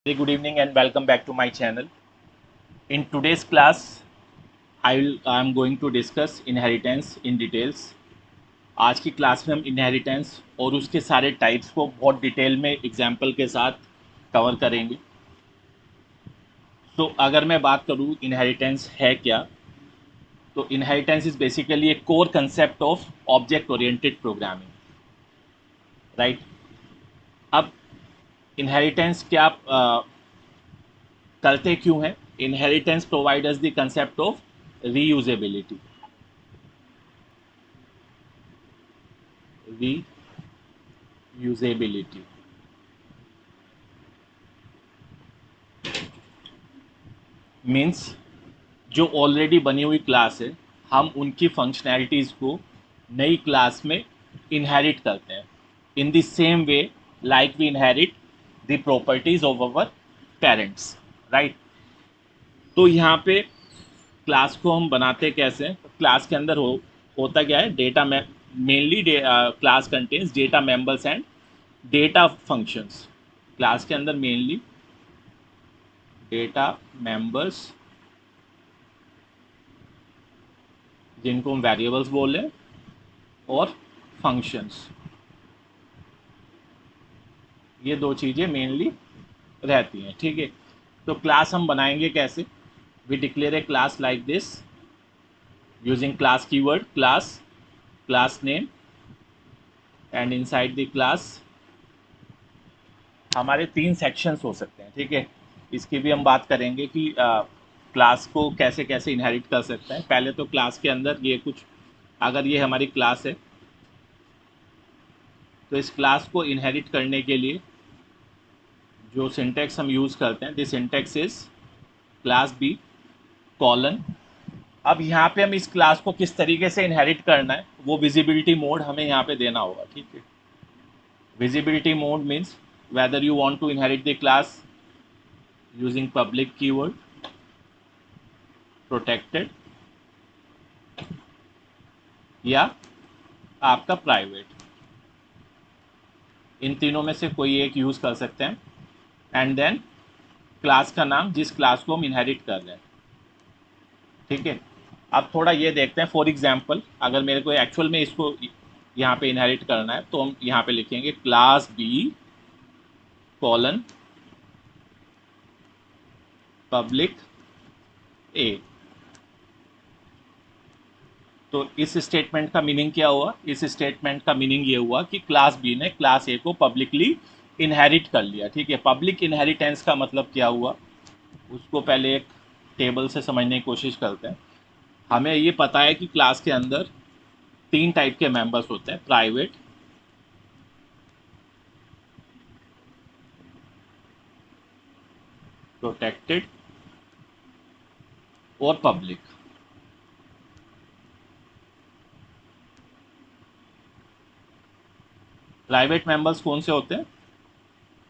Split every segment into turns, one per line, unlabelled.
Very good evening and welcome back to my channel. In today's class, I am going to discuss inheritance in details. आज की class में हम inheritance और उसके सारे types को बहुत डिटेल में एग्जाम्पल के साथ कवर करेंगे. तो अगर मैं बात करूँ इनहेरिटेंस है क्या, तो inheritance is basically A core concept of object oriented programming. Right. अब इनहेरिटेंस क्या करते क्यों हैं? Inheritance provide us the concept of reusability. Reusability means जो ऑलरेडी बनी हुई क्लास है, हम उनकी फंक्शनैलिटीज़ को नई क्लास में इनहेरिट करते हैं in the same way like we inherit the properties of our parents. Right. तो यहाँ पे क्लास को हम बनाते कैसे हैं? क्लास के अंदर होता क्या है? डेटा में mainly class contains data members and data functions. Class के अंदर मेनली डेटा मेंबर्स, जिनको हम वेरिएबल्स बोल रहे हैं, और फंक्शंस, ये दो चीज़ें मेनली रहती हैं. ठीक है. तो क्लास हम बनाएंगे कैसे? We declare a class like this using class keyword class name and inside the class हमारे 3 सेक्शंस हो सकते हैं. ठीक है. इसकी भी हम बात करेंगे कि क्लास को कैसे कैसे इनहेरिट कर सकते हैं. पहले तो क्लास के अंदर ये कुछ, अगर ये हमारी क्लास है तो इस क्लास को इनहेरिट करने के लिए जो सिंटेक्स हम यूज़ करते हैं, this syntax is class B colon. अब यहाँ पे हम इस क्लास को किस तरीके से इनहेरिट करना है, वो विजिबिलिटी मोड हमें यहाँ पे देना होगा. ठीक है. Visibility mode means whether you want to inherit the class using public keyword, protected, या आपका प्राइवेट. इन तीनों में से कोई एक यूज़ कर सकते हैं. एंड देन क्लास का नाम, जिस क्लास को हम इनहेरिट कर रहे हैं. ठीक है. अब थोड़ा ये देखते हैं. फॉर एग्जांपल, अगर मेरे को एक्चुअल में इसको यहाँ पे इनहेरिट करना है तो हम यहाँ पे लिखेंगे class B colon public A. तो इस स्टेटमेंट का मीनिंग क्या हुआ? इस स्टेटमेंट का मीनिंग ये हुआ कि क्लास बी ने क्लास ए को पब्लिकली इनहेरिट कर लिया. ठीक है. पब्लिक इनहेरिटेंस का मतलब क्या हुआ, उसको पहले एक टेबल से समझने की कोशिश करते हैं. हमें ये पता है कि क्लास के अंदर 3 टाइप के मेंबर्स होते हैं: प्राइवेट, प्रोटेक्टेड और पब्लिक. प्राइवेट मेंबर्स कौन से होते हैं?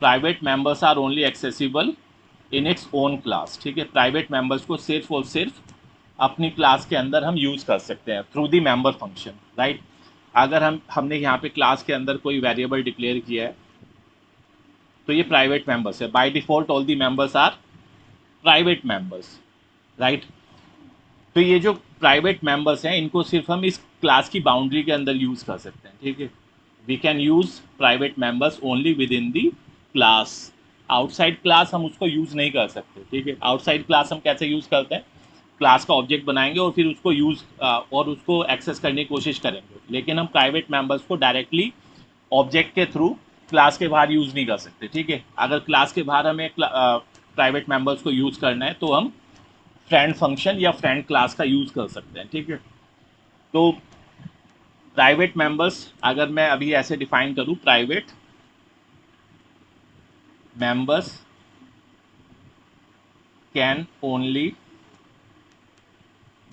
Private members are only accessible in its own class. ठीक है. प्राइवेट मेंबर्स को सिर्फ और सिर्फ अपनी क्लास के अंदर हम यूज़ कर सकते हैं through the member function. Right. अगर हमने यहाँ पे क्लास के अंदर कोई वेरिएबल डिक्लेयर किया है तो ये प्राइवेट मेंबर्स है. By default all the members are private members. Right. तो ये जो प्राइवेट मेंबर्स हैं, इनको सिर्फ हम इस क्लास की बाउंड्री के अंदर यूज़ कर सकते हैं. ठीक है. We can use private members only within the class. Outside class हम उसको यूज़ नहीं कर सकते. ठीक है. आउटसाइड क्लास हम कैसे यूज़ करते हैं? क्लास का ऑब्जेक्ट बनाएंगे और फिर उसको यूज़ और उसको एक्सेस करने की कोशिश करेंगे. लेकिन हम प्राइवेट मेंबर्स को डायरेक्टली ऑब्जेक्ट के थ्रू क्लास के बाहर यूज़ नहीं कर सकते. ठीक है. अगर क्लास के बाहर हमें प्राइवेट मेंबर्स को यूज़ करना है तो हम फ्रेंड फंक्शन या फ्रेंड क्लास का यूज़ कर सकते हैं. ठीक है. तो प्राइवेट मेंबर्स अगर मैं अभी ऐसे डिफाइन करूँ, private members can only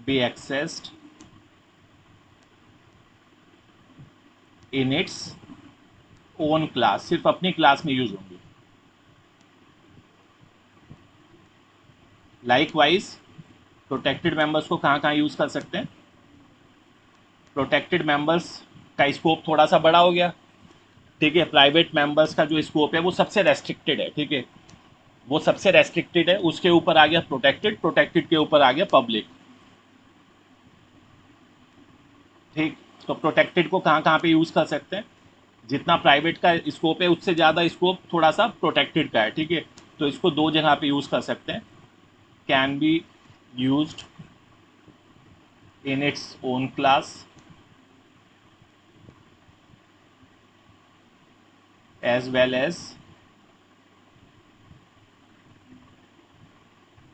B accessed in its own class. सिर्फ अपनी क्लास में यूज होंगे. लाइकवाइज प्रोटेक्टेड मेंबर्स को कहाँ कहाँ यूज़ कर सकते हैं? प्रोटेक्टेड मेंबर्स का स्कोप थोड़ा सा बड़ा हो गया. ठीक है. प्राइवेट मेंबर्स का जो स्कोप है वो सबसे रेस्ट्रिक्टेड है. ठीक है. वो सबसे रेस्ट्रिक्टेड है, उसके ऊपर आ गया प्रोटेक्टेड, प्रोटेक्टेड के ऊपर आ गया पब्लिक। ठीक, तो प्रोटेक्टेड को कहाँ कहाँ पे यूज़ कर सकते हैं, जितना प्राइवेट का स्कोप है उससे ज़्यादा स्कोप थोड़ा सा प्रोटेक्टेड का है, ठीक है। तो इसको दो जगह पे यूज़ कर सकते हैं, can be used in its own class as well as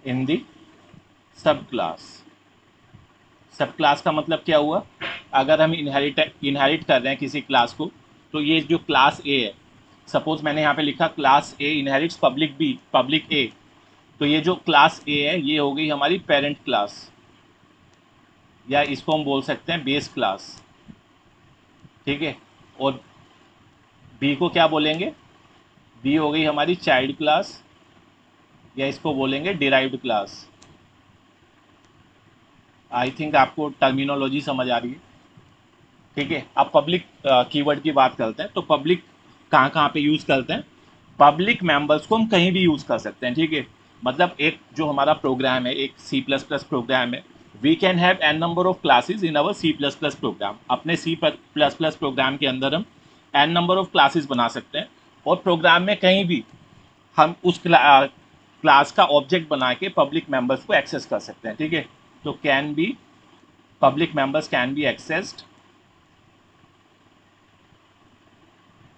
in the sub class. सब क्लास का मतलब क्या हुआ, अगर हम इनहेरिट कर रहे हैं किसी क्लास को, तो ये जो क्लास ए है, सपोज मैंने यहाँ पे लिखा class A inherits public B public A, तो ये जो क्लास ए है ये हो गई हमारी पेरेंट क्लास, या इसको हम बोल सकते हैं बेस क्लास, ठीक है। और बी को क्या बोलेंगे, बी हो गई हमारी चाइल्ड क्लास, या इसको बोलेंगे डिराइव्ड क्लास। आई थिंक आपको टर्मिनोलॉजी समझ आ रही है, ठीक है। अब पब्लिक कीवर्ड की बात करते हैं, तो पब्लिक कहाँ कहाँ पे यूज़ करते हैं, पब्लिक मेंबर्स को हम कहीं भी यूज़ कर सकते हैं, ठीक है। मतलब एक जो हमारा प्रोग्राम है, एक सी प्लस प्लस प्रोग्राम है, we can have an number of classes in our C plus plus program. अपने सी प्लस प्लस प्रोग्राम के अंदर हम एन नंबर ऑफ क्लासेस बना सकते हैं, और प्रोग्राम में कहीं भी हम उस क्लास का ऑब्जेक्ट बना के पब्लिक मेंबर्स को एक्सेस कर सकते हैं, ठीक है। तो can be, public members can be accessed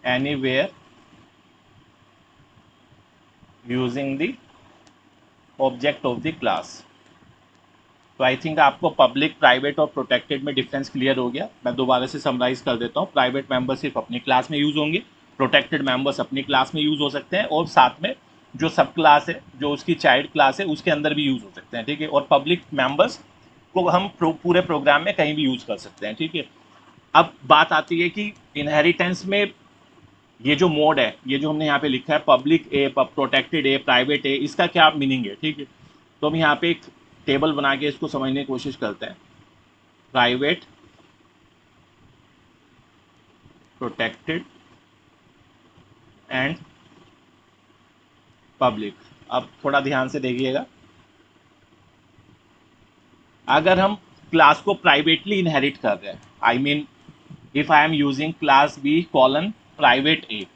anywhere using the object of the class। तो आई थिंक आपको पब्लिक, प्राइवेट और प्रोटेक्टेड में डिफरेंस क्लियर हो गया। मैं दोबारा से समराइज कर देता हूँ, प्राइवेट मेंबर सिर्फ अपनी क्लास में यूज़ होंगे, प्रोटेक्टेड मेंबर्स अपनी क्लास में यूज़ हो सकते हैं, और साथ में जो सब क्लास है, जो उसकी चाइल्ड क्लास है, उसके अंदर भी यूज़ हो सकते हैं, ठीक है। और पब्लिक मेंबर्स को हम पूरे प्रोग्राम में कहीं भी यूज़ कर सकते हैं, ठीक है। अब बात आती है कि इनहेरिटेंस में ये जो मोड है, ये जो हमने यहाँ पे लिखा है पब्लिक ए, प्रोटेक्टेड ए, प्राइवेट ए, इसका क्या मीनिंग है, ठीक है। तो हम यहाँ पे एक टेबल बना के इसको समझने की कोशिश करते हैं। Private, protected and public. अब थोड़ा ध्यान से देखिएगा, अगर हम क्लास को प्राइवेटली इनहेरिट कर रहे हैं, I mean if I am using class B colon private A,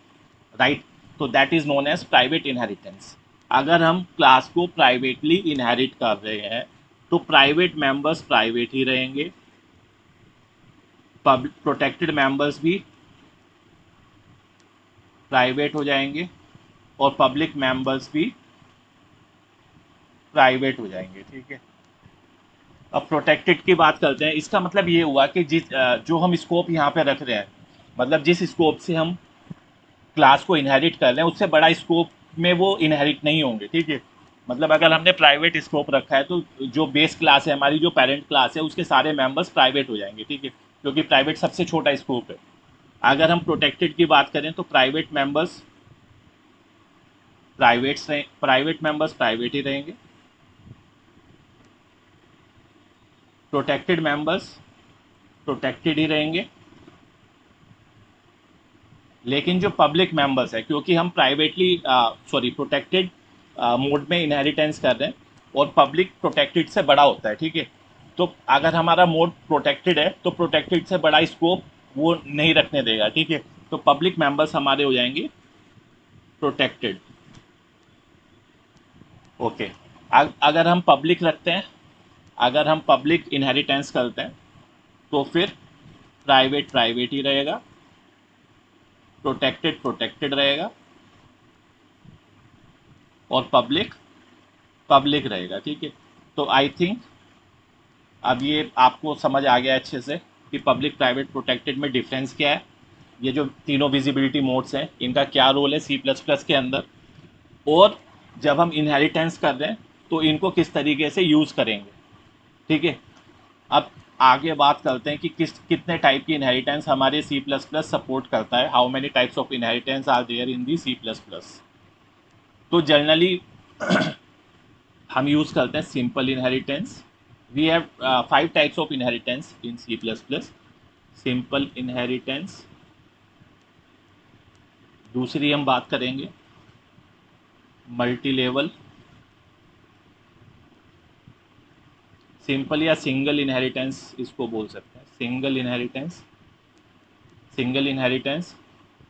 right, तो that is known as private inheritance. अगर हम क्लास को प्राइवेटली इनहेरिट कर रहे हैं, तो प्राइवेट मेंबर्स प्राइवेट ही रहेंगे, पब्लिक प्रोटेक्टेड मेंबर्स भी प्राइवेट हो जाएंगे, और पब्लिक मेंबर्स भी प्राइवेट हो जाएंगे, ठीक है। अब प्रोटेक्टेड की बात करते हैं, इसका मतलब ये हुआ कि जो हम स्कोप यहाँ पे रख रहे हैं, मतलब जिस स्कोप से हम क्लास को इनहेरिट कर रहे हैं, उससे बड़ा स्कोप में वो इनहेरिट नहीं होंगे, ठीक है। मतलब अगर हमने प्राइवेट स्कोप रखा है, तो जो बेस क्लास है हमारी, जो पेरेंट क्लास है, उसके सारे मेंबर्स प्राइवेट हो जाएंगे, ठीक है, क्योंकि प्राइवेट सबसे छोटा स्कोप है। अगर हम प्रोटेक्टेड की बात करें, तो private members private members private ही रहेंगे, प्रोटेक्टेड मेंबर्स प्रोटेक्टेड ही रहेंगे, लेकिन जो पब्लिक मेंबर्स है, क्योंकि हम प्रोटेक्टेड मोड में इनहेरिटेंस कर रहे हैं, और पब्लिक प्रोटेक्टेड से बड़ा होता है, ठीक है। तो अगर हमारा मोड प्रोटेक्टेड है, तो प्रोटेक्टेड से बड़ा स्कोप वो नहीं रखने देगा, ठीक है। तो पब्लिक मेंबर्स हमारे हो जाएंगे प्रोटेक्टेड, ओके। अगर हम पब्लिक रखते हैं, अगर हम पब्लिक इनहेरिटेंस करते हैं, तो फिर प्राइवेट प्राइवेट ही रहेगा, प्रोटेक्टेड प्रोटेक्टेड रहेगा, और पब्लिक पब्लिक रहेगा, ठीक है। तो आई थिंक अब ये आपको समझ आ गया अच्छे से कि पब्लिक, प्राइवेट, प्रोटेक्टेड में डिफरेंस क्या है, ये जो तीनों विजिबिलिटी मोड्स हैं, इनका क्या रोल है सी प्लस प्लस के अंदर, और जब हम इनहेरिटेंस कर रहे हैं तो इनको किस तरीके से यूज़ करेंगे, ठीक है। अब आगे बात करते हैं कि कितने टाइप की इनहेरिटेंस हमारे सी प्लस प्लस सपोर्ट करता है, how many types of inheritance are there in the C plus plus. तो जनरली हम यूज़ करते हैं simple inheritance. We have 5 types of inheritance in C plus plus. Simple inheritance, दूसरी हम बात करेंगे मल्टी लेवल, सिंपल या सिंगल इनहेरिटेंस इसको बोल सकते हैं, single inheritance, single inheritance,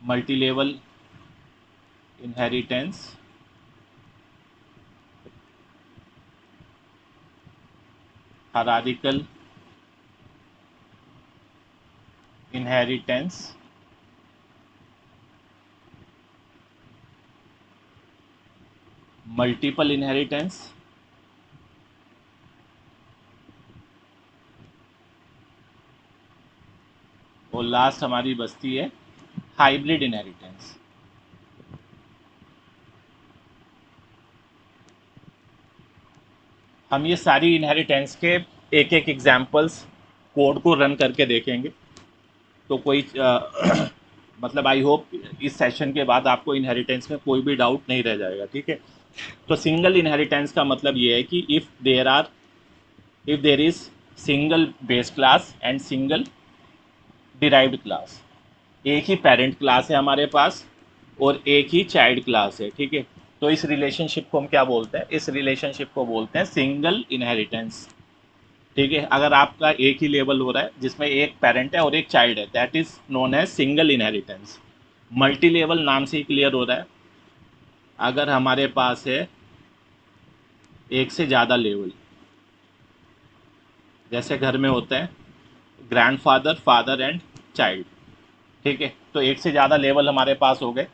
multi level inheritance, hierarchical inheritance, multiple inheritance, और लास्ट हमारी बचती है हाइब्रिड इनहेरिटेंस। हम ये सारी इनहेरिटेंस के एक एक एग्जांपल्स कोड को रन करके देखेंगे, तो कोई मतलब आई होप इस सेशन के बाद आपको इनहेरिटेंस में कोई भी डाउट नहीं रह जाएगा, ठीक है। तो सिंगल इनहेरिटेंस का मतलब ये है कि if there is single base class and single derived class, एक ही पेरेंट क्लास है हमारे पास और एक ही चाइल्ड क्लास है, ठीक है। तो इस रिलेशनशिप को हम क्या बोलते हैं, इस रिलेशनशिप को बोलते हैं सिंगल इनहेरिटेंस, ठीक है। अगर आपका एक ही लेवल हो रहा है जिसमें एक पेरेंट है और एक चाइल्ड है, that is known as single inheritance. Multi level नाम से ही क्लियर हो रहा है, अगर हमारे पास है एक से ज़्यादा लेवल, जैसे घर में होते हैं ग्रैंडफादर, फादर एंड चाइल्ड, ठीक है। तो एक से ज़्यादा लेवल हमारे पास हो गए,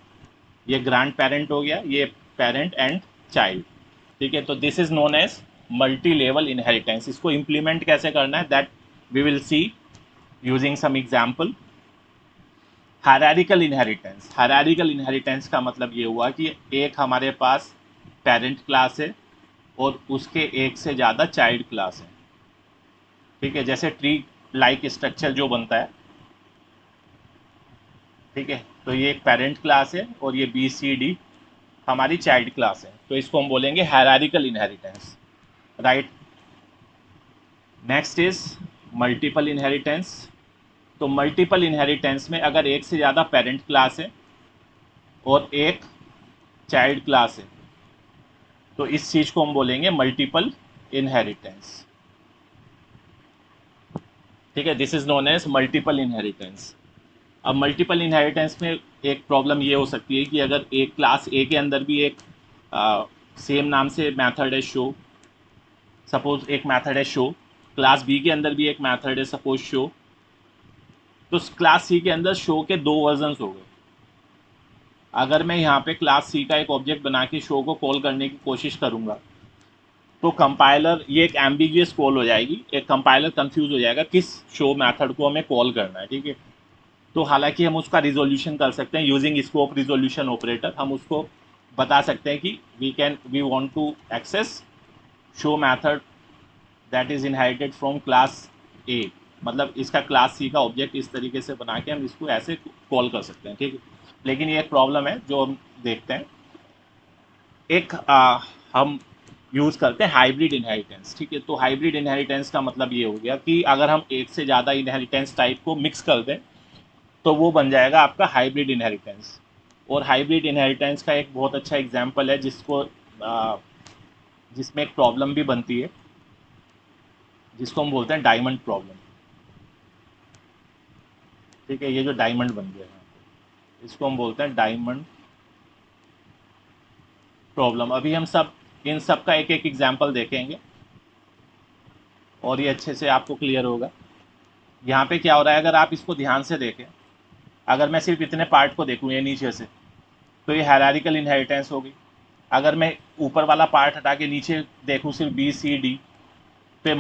ये ग्रैंड पेरेंट हो गया, ये पेरेंट एंड चाइल्ड, ठीक है। तो this is known as multi level inheritance. इसको इम्प्लीमेंट कैसे करना है, that we will see using some example. Hierarchical inheritance, hierarchical inheritance का मतलब ये हुआ कि एक हमारे पास पेरेंट क्लास है और उसके एक से ज़्यादा चाइल्ड क्लास है, ठीक है। जैसे ट्री लाइक स्ट्रक्चर जो बनता है, ठीक है। तो ये एक पेरेंट क्लास है और ये बी सी डी हमारी चाइल्ड क्लास है, तो इसको हम बोलेंगे hierarchical inheritance, right. Next is multiple inheritance. तो मल्टीपल इनहेरिटेंस में अगर एक से ज़्यादा पेरेंट क्लास है और एक चाइल्ड क्लास है, तो इस चीज़ को हम बोलेंगे मल्टीपल इनहेरिटेंस, ठीक है। This is known as multiple inheritance. अब मल्टीपल इनहेरिटेंस में एक प्रॉब्लम ये हो सकती है कि अगर एक क्लास ए के अंदर भी एक सेम नाम से मेथड है शो, सपोज एक मेथड है शो, क्लास बी के अंदर भी एक मेथड है सपोज शो, तो क्लास सी के अंदर शो के दो वर्जन्स हो गए। अगर मैं यहाँ पे क्लास सी का एक ऑब्जेक्ट बना के शो को कॉल करने की कोशिश करूँगा, तो कंपाइलर, ये एक एम्बिगियस कॉल हो जाएगी, एक कंपाइलर कंफ्यूज हो जाएगा किस शो मेथड को हमें कॉल करना है, ठीक है। तो हालांकि हम उसका रिजोल्यूशन कर सकते हैं यूजिंग स्कोप रिजोल्यूशन ऑपरेटर। हम उसको बता सकते हैं कि we want to access show method that is inherited from class A, मतलब इसका क्लास सी का ऑब्जेक्ट इस तरीके से बना के हम इसको ऐसे कॉल कर सकते हैं, ठीक है। लेकिन ये एक प्रॉब्लम है जो हम देखते हैं, एक हम यूज़ करते हैं हाइब्रिड इनहेरिटेंस, ठीक है। तो हाइब्रिड इनहेरिटेंस का मतलब ये हो गया कि अगर हम एक से ज़्यादा इनहेरिटेंस टाइप को मिक्स कर दें तो वो बन जाएगा आपका हाइब्रिड इनहेरिटेंस। और हाइब्रिड इनहेरिटेंस का एक बहुत अच्छा एग्जांपल है जिसमें एक प्रॉब्लम भी बनती है, जिसको हम बोलते हैं डायमंड प्रॉब्लम, ठीक है। ये जो डायमंड बन गया है इसको हम बोलते हैं डायमंड प्रॉब्लम। अभी हम सब इन सब का एक एक एग्जाम्पल देखेंगे और ये अच्छे से आपको क्लियर होगा। यहाँ पे क्या हो रहा है, अगर आप इसको ध्यान से देखें, अगर मैं सिर्फ इतने पार्ट को देखूँ ये नीचे से, तो ये हायरार्किकल इनहेरिटेंस हो गई। अगर मैं ऊपर वाला पार्ट हटा के नीचे देखूँ सिर्फ बी सी डी, तो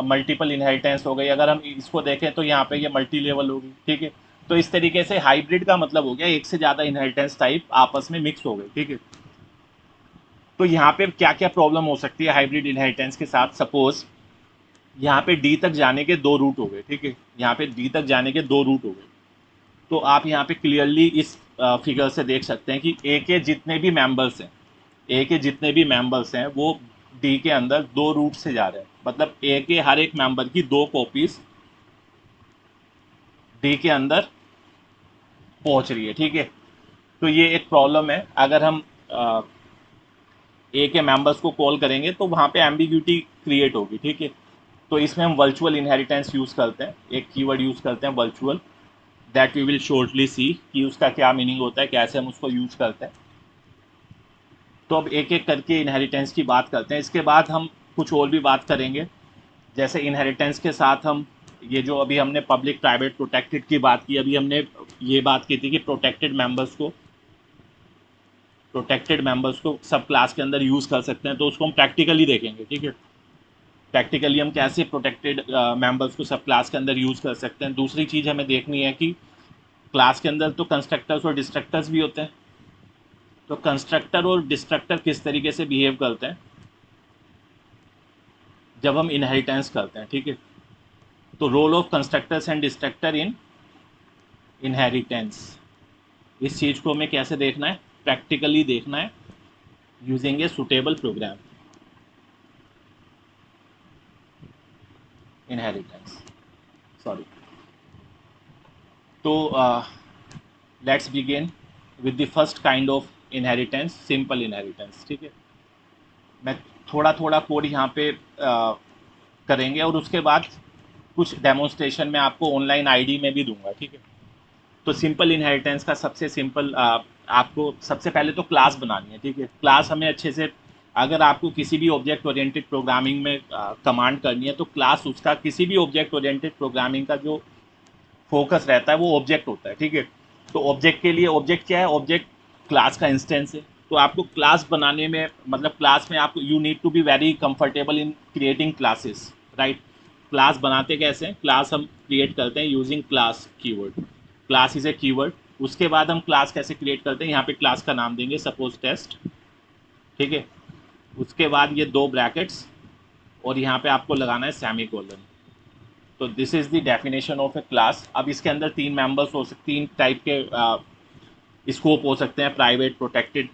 मल्टीपल इनहेरिटेंस हो गई। अगर हम इसको देखें तो यहाँ पे ये मल्टी लेवल होगी, ठीक है। तो इस तरीके से हाइब्रिड का मतलब हो गया एक से ज़्यादा इनहेरिटेंस टाइप आपस में मिक्स हो गए, ठीक है। तो यहाँ पे क्या क्या प्रॉब्लम हो सकती है हाइब्रिड इनहेरिटेंस के साथ, सपोज यहाँ पे डी तक जाने के दो रूट हो गए, ठीक है। यहाँ पे डी तक जाने के दो रूट हो गए। तो आप यहाँ पे क्लियरली इस फिगर से देख सकते हैं कि ए के जितने भी मेंबर्स हैं, ए के जितने भी मेंबर्स हैं वो डी के अंदर दो रूट से जा रहे हैं, मतलब ए के हर एक मेंबर की दो कॉपीज डी के अंदर पहुंच रही है, ठीक है। तो ये एक प्रॉब्लम है। अगर हम ए के मेंबर्स को कॉल करेंगे तो वहाँ पे एम्बिग्यूटी क्रिएट होगी, ठीक है। तो इसमें हम वर्चुअल इनहेरिटेंस यूज़ करते हैं, एक कीवर्ड यूज़ करते हैं virtual, that we will shortly see कि उसका क्या मीनिंग होता है, कैसे हम उसको यूज़ करते हैं। तो अब एक एक करके इनहेरिटेंस की बात करते हैं, इसके बाद हम कुछ और भी बात करेंगे। जैसे इनहेरिटेंस के साथ हम ये जो अभी हमने पब्लिक प्राइवेट प्रोटेक्टेड की बात की, अभी हमने ये बात की थी कि प्रोटेक्टेड मेंबर्स को सब क्लास के अंदर यूज़ कर सकते हैं, तो उसको हम प्रैक्टिकली देखेंगे, ठीक है। प्रैक्टिकली हम कैसे प्रोटेक्टेड मेंबर्स को सब क्लास के अंदर यूज़ कर सकते हैं। दूसरी चीज़ हमें देखनी है कि क्लास के अंदर तो कंस्ट्रक्टर्स और डिस्ट्रक्टर्स भी होते हैं, तो कंस्ट्रक्टर और डिस्ट्रक्टर किस तरीके से बिहेव करते हैं जब हम इनहेरिटेंस करते हैं, ठीक है। तो role of constructors and destructor in inheritance, इस चीज़ को हमें कैसे देखना है, प्रैक्टिकली देखना है using a suitable program inheritance, sorry. तो let's begin with the first kind of inheritance, simple inheritance, ठीक है। मैं थोड़ा थोड़ा कोड यहाँ पे करेंगे और उसके बाद कुछ डेमोन्स्ट्रेशन मैं आपको ऑनलाइन आईडी में भी दूंगा, ठीक है। तो सिंपल इनहेरिटेंस का सबसे सिंपल आपको सबसे पहले तो क्लास बनानी है, ठीक है। क्लास हमें अच्छे से, अगर आपको किसी भी ऑब्जेक्ट ओरिएंटेड प्रोग्रामिंग में कमांड करनी है तो क्लास उसका, किसी भी ऑब्जेक्ट ओरिएंटेड प्रोग्रामिंग का जो फोकस रहता है वो ऑब्जेक्ट होता है, ठीक है। तो ऑब्जेक्ट के लिए ऑब्जेक्ट क्या है, ऑब्जेक्ट क्लास का इंस्टेंस है। तो आपको क्लास बनाने में, मतलब क्लास में आपको, you need to be very comfortable in creating classes, right. Class बनाते कैसे हैं, क्लास हम क्रिएट करते हैं using class keyword, class is a keyword. उसके बाद हम क्लास कैसे क्रिएट करते हैं, यहाँ पे क्लास का नाम देंगे सपोज टेस्ट, ठीक है। उसके बाद ये दो ब्रैकेट्स और यहाँ पे आपको लगाना है सेमी कोलन। तो this is the definition of A class. अब इसके अंदर तीन मेंबर्स हो सकते, तीन टाइप के स्कोप हो सकते हैं, private, protected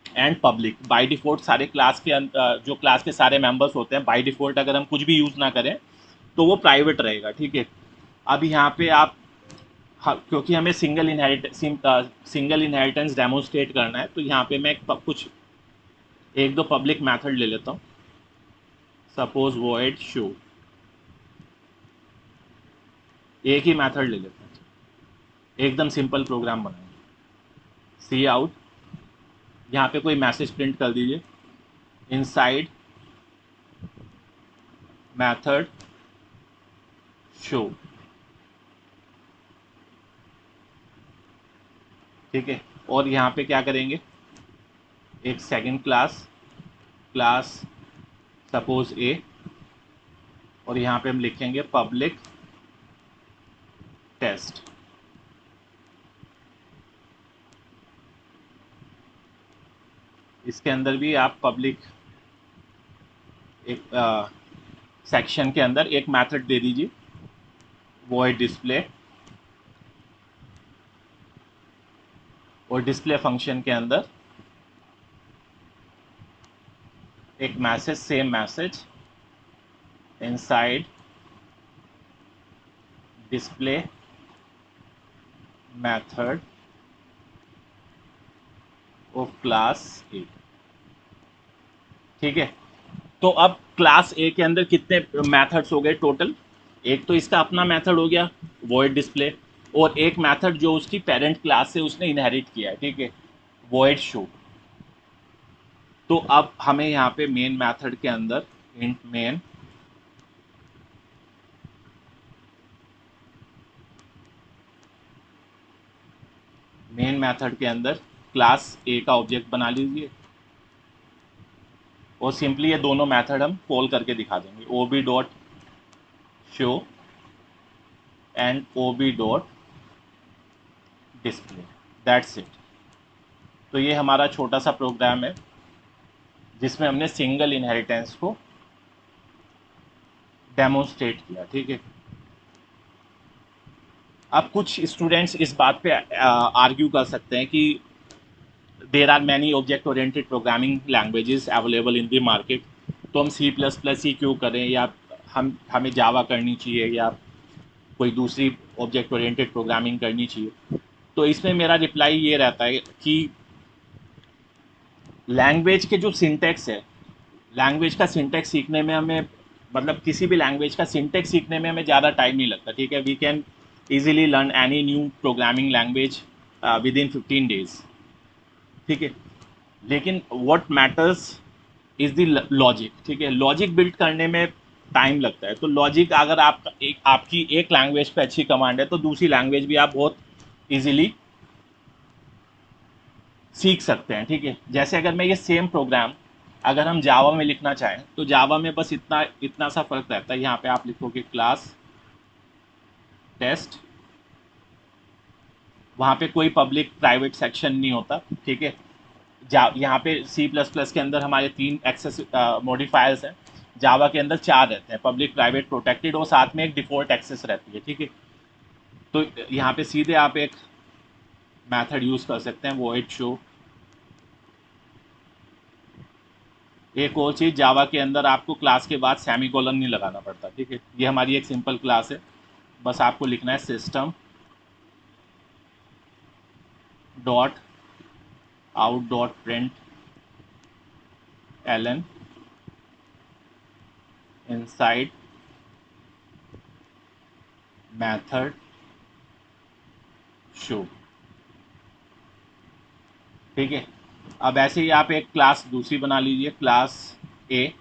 and public. By default सारे क्लास के जो क्लास के सारे मेंबर्स होते हैं बाय डिफ़ॉल्ट अगर हम कुछ भी यूज़ ना करें तो वो प्राइवेट रहेगा, ठीक है। अब यहाँ पे आप, क्योंकि हमें सिंगल इनहेरिटेंस डेमोन्स्ट्रेट करना है, तो यहाँ पे मैं कुछ एक दो पब्लिक मेथड ले लेता हूँ। सपोज वॉइड शो, एक ही मेथड ले लेते हैं, एकदम सिंपल प्रोग्राम बनाएंगे। सी आउट, यहाँ पे कोई मैसेज प्रिंट कर दीजिए, इनसाइड मेथड शो, ठीक है। और यहाँ पे क्या करेंगे, एक सेकंड क्लास, क्लास सपोज ए, और यहाँ पे हम लिखेंगे पब्लिक टेस्ट। इसके अंदर भी आप पब्लिक, एक सेक्शन के अंदर एक मेथड दे दीजिए वॉइड डिस्प्ले, और डिस्प्ले फंक्शन के अंदर एक message, same message inside display method of class A, ठीक है। तो अब क्लास ए के अंदर कितने मेथड्स हो गए टोटल, एक तो इसका अपना मेथड हो गया वॉइड डिस्प्ले, और एक मेथड जो उसकी पेरेंट क्लास से उसने इनहेरिट किया है, ठीक है, वॉइड शो। तो अब हमें यहाँ पे मेन मेथड के अंदर इंट मेन मेथड के अंदर क्लास ए का ऑब्जेक्ट बना लीजिए, और सिंपली ये दोनों मेथड हम कॉल करके दिखा देंगे, O B dot show and O B dot display, that's it. तो ये हमारा छोटा सा प्रोग्राम है जिसमें हमने सिंगल इनहेरिटेंस को डेमोन्स्ट्रेट किया, ठीक है। अब कुछ स्टूडेंट्स इस बात पे आर्ग्यू कर सकते हैं कि there are many object oriented programming languages available in the market, तो हम C++ ही क्यों करें, या हमें जावा करनी चाहिए, या कोई दूसरी ऑब्जेक्ट ओरिएंटेड प्रोग्रामिंग करनी चाहिए। तो इसमें मेरा रिप्लाई ये रहता है कि लैंग्वेज के जो सिंटेक्स है, लैंग्वेज का सिंटेक्स सीखने में हमें, मतलब किसी भी लैंग्वेज का सिंटेक्स सीखने में हमें ज़्यादा टाइम नहीं लगता, ठीक है। We can easily learn any new programming language within 15 days, ठीक है। लेकिन what matters is the logic, ठीक है। लॉजिक बिल्ड करने में टाइम लगता है। तो लॉजिक, अगर आपकी एक लैंग्वेज पे अच्छी कमांड है तो दूसरी लैंग्वेज भी आप बहुत इजीली सीख सकते हैं, ठीक है। जैसे अगर मैं ये सेम प्रोग्राम अगर हम जावा में लिखना चाहें तो जावा में बस इतना इतना सा फर्क रहता है। यहाँ पे आप लिखोगे क्लास टेस्ट, वहाँ पे कोई पब्लिक प्राइवेट सेक्शन नहीं होता, ठीक है। यहाँ पे सी प्लस प्लस के अंदर हमारे 3 एक्सेस मॉडिफायर्स हैं, जावा के अंदर 4 रहते हैं, पब्लिक प्राइवेट प्रोटेक्टेड, और साथ में एक डिफॉल्ट एक्सेस रहती है, ठीक है। तो यहाँ पे सीधे आप एक मेथड यूज़ कर सकते हैं, वॉइड शो। एक और चीज़, जावा के अंदर आपको क्लास के बाद सेमीकोलन नहीं लगाना पड़ता, ठीक है। ये हमारी एक सिंपल क्लास है, बस आपको लिखना है system dot out dot println inside method show, ठीक है। अब ऐसे ही आप एक क्लास दूसरी बना लीजिए, क्लास ए।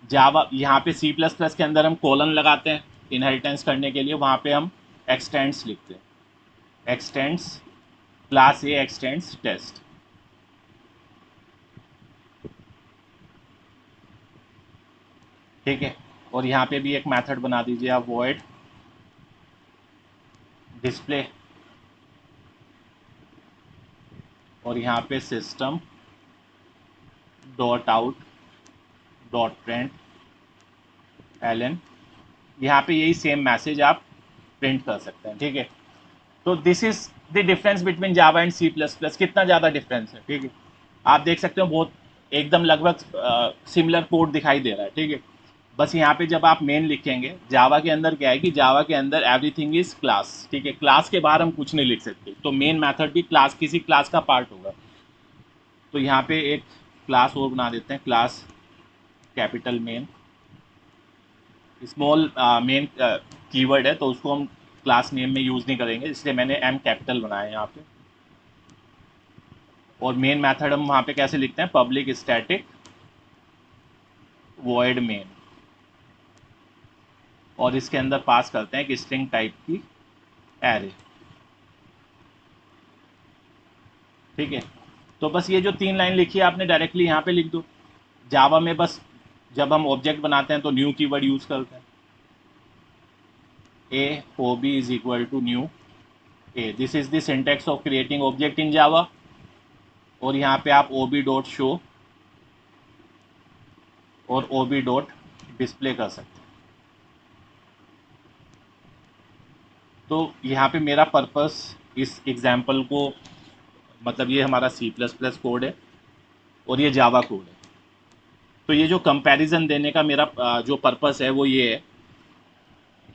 जावा, यहाँ पे सी प्लस प्लस के अंदर हम कोलन लगाते हैं इनहेरिटेंस करने के लिए, वहाँ पे हम एक्सटेंड्स लिखते हैं, extends class A extends test, ठीक है। और यहाँ पे भी एक मेथड बना दीजिए आप, वॉइड डिस्प्ले, और यहाँ पे system dot out dot println, यहाँ पे यही सेम मैसेज आप प्रिंट कर सकते हैं, ठीक है। तो this is the difference between Java and C plus plus. कितना ज़्यादा डिफरेंस है, ठीक है। आप देख सकते हो बहुत एकदम लगभग सिमिलर कोड दिखाई दे रहा है, ठीक है। बस यहाँ पे जब आप मेन लिखेंगे, जावा के अंदर क्या है कि जावा के अंदर एवरीथिंग इज क्लास, ठीक है। क्लास के बाहर हम कुछ नहीं लिख सकते, तो मेन मेथड भी क्लास, किसी क्लास का पार्ट होगा। तो यहाँ पे एक क्लास और बना देते हैं, class capital main. Small main keyword है तो उसको हम क्लास नेम में यूज़ नहीं करेंगे, इसलिए मैंने एम कैपिटल बनाया है यहाँ पे। और मेन मेथड हम वहाँ पे कैसे लिखते हैं, पब्लिक स्टैटिक वॉइड मेन, और इसके अंदर पास करते हैं एक स्ट्रिंग टाइप की एरे, ठीक है। तो बस ये जो 3 लाइन लिखी है आपने डायरेक्टली यहाँ पे लिख दो। जावा में बस जब हम ऑब्जेक्ट बनाते हैं तो न्यू कीवर्ड यूज़ करते हैं, A O B is equal to new A, this is the syntax of creating object in Java. और यहाँ पे आप ओ बी डॉट शो और ओ बी डॉट डिस्प्ले कर सकते हैं। तो यहाँ पे मेरा पर्पस इस एग्जाम्पल को, मतलब ये हमारा सी प्लस प्लस कोड है और ये जावा कोड है। तो ये जो कंपैरिजन देने का मेरा जो पर्पस है वो ये है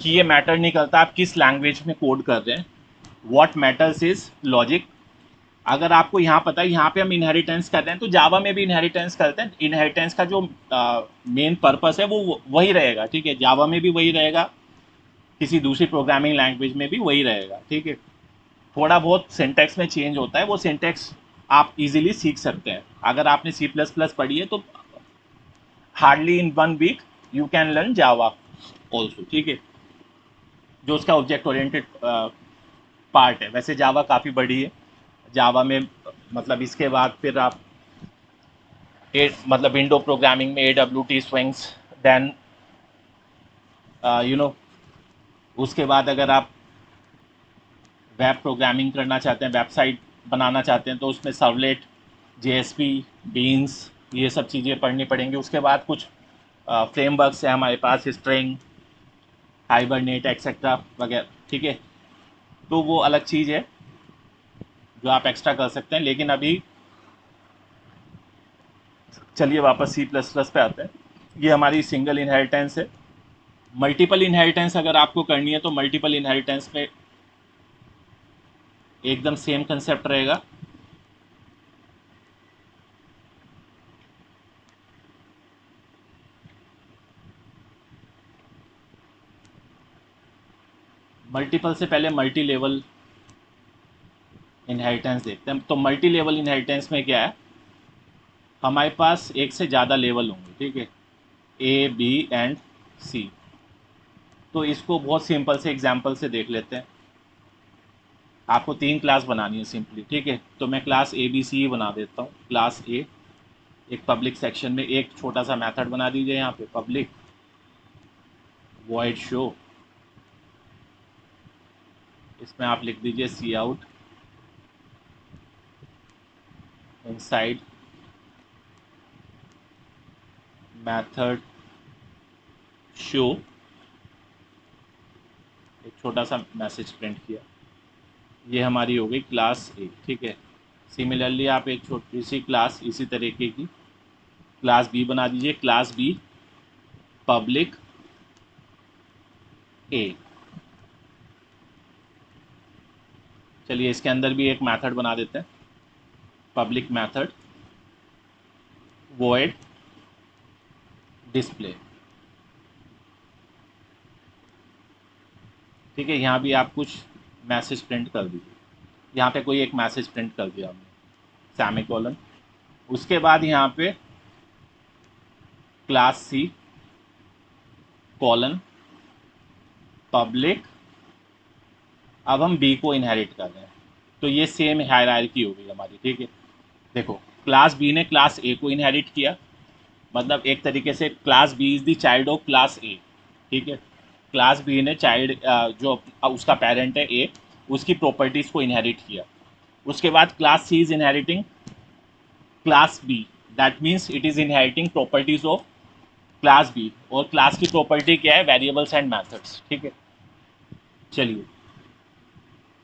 कि ये मैटर नहीं करता आप किस लैंग्वेज में कोड कर रहे हैं, व्हाट मैटर्स इज लॉजिक। अगर आपको यहाँ पता है यहाँ पे हम इनहेरिटेंस कर रहे हैं तो जावा में भी इनहेरिटेंस करते हैं, इनहेरिटेंस का जो मेन पर्पस है वो वही रहेगा, ठीक है। जावा में भी वही रहेगा, किसी दूसरी प्रोग्रामिंग लैंग्वेज में भी वही रहेगा, ठीक है। थोड़ा बहुत सिंटेक्स में चेंज होता है, वो सिंटेक्स आप इजीली सीख सकते हैं। अगर आपने सी प्लस प्लस पढ़ी है तो hardly in 1 week you can learn Java also, ठीक है, जो उसका ऑब्जेक्ट ओरिएंटेड पार्ट है। वैसे जावा काफ़ी बड़ी है, जावा में मतलब इसके बाद फिर आप मतलब विंडो प्रोग्रामिंग में AWT swings, then you know उसके बाद अगर आप वेब प्रोग्रामिंग करना चाहते हैं, वेबसाइट बनाना चाहते हैं, तो उसमें सर्वलेट, JSP, बीन्स, ये सब चीज़ें पढ़नी पड़ेंगी। उसके बाद कुछ फ्रेमवर्क्स है हमारे पास, स्ट्रिंग, हाइबरनेट एक्सेट्रा वगैरह, ठीक है। तो वो अलग चीज़ है जो आप एक्स्ट्रा कर सकते हैं। लेकिन अभी चलिए वापस सी प्लस प्लस पे आते हैं। ये हमारी सिंगल इनहेरिटेंस है। मल्टीपल इनहेरिटेंस अगर आपको करनी है तो मल्टीपल इनहेरिटेंस में एकदम सेम कंसेप्ट रहेगा। मल्टीपल से पहले मल्टी लेवल इनहेरिटेंस देखते हैं। तो मल्टी लेवल इनहेरिटेंस में क्या है, हमारे पास एक से ज़्यादा लेवल होंगे, ठीक है, ए बी एंड सी। तो इसको बहुत सिंपल से एग्जांपल से देख लेते हैं। आपको 3 क्लास बनानी है सिंपली, ठीक है। तो मैं क्लास ए बी सी ही बना देता हूँ। क्लास ए, एक पब्लिक सेक्शन में एक छोटा सा मेथड बना दीजिए यहाँ पे, पब्लिक वॉइड शो। इसमें आप लिख दीजिए सी आउट इनसाइड मेथड शो, एक छोटा सा मैसेज प्रिंट किया। ये हमारी हो गई क्लास ए, ठीक है। सिमिलरली आप एक छोटी सी क्लास इसी तरीके की क्लास बी बना दीजिए, क्लास बी पब्लिक ए। चलिए इसके अंदर भी एक मेथड बना देते हैं, पब्लिक मेथड वॉइड डिस्प्ले, ठीक है। यहाँ भी आप कुछ मैसेज प्रिंट कर दीजिए। यहाँ पे कोई एक मैसेज प्रिंट कर दिया हमने, सेमीकोलन। उसके बाद यहाँ पे क्लास सी कॉलन पब्लिक, अब हम बी को इनहेरिट कर रहे हैं। तो ये सेम हायरार्की हो गई हमारी, ठीक है। देखो, क्लास बी ने क्लास ए को इनहेरिट किया, मतलब एक तरीके से class B is the child of class A, ठीक है। क्लास बी ने चाइल्ड जो उसका पेरेंट है ए, उसकी प्रॉपर्टीज़ को इनहेरिट किया। उसके बाद class C is inheriting class B, that means it is inheriting properties of class B. और क्लास की प्रॉपर्टी क्या है, वेरिएबल्स एंड मैथड्स, ठीक है। चलिए,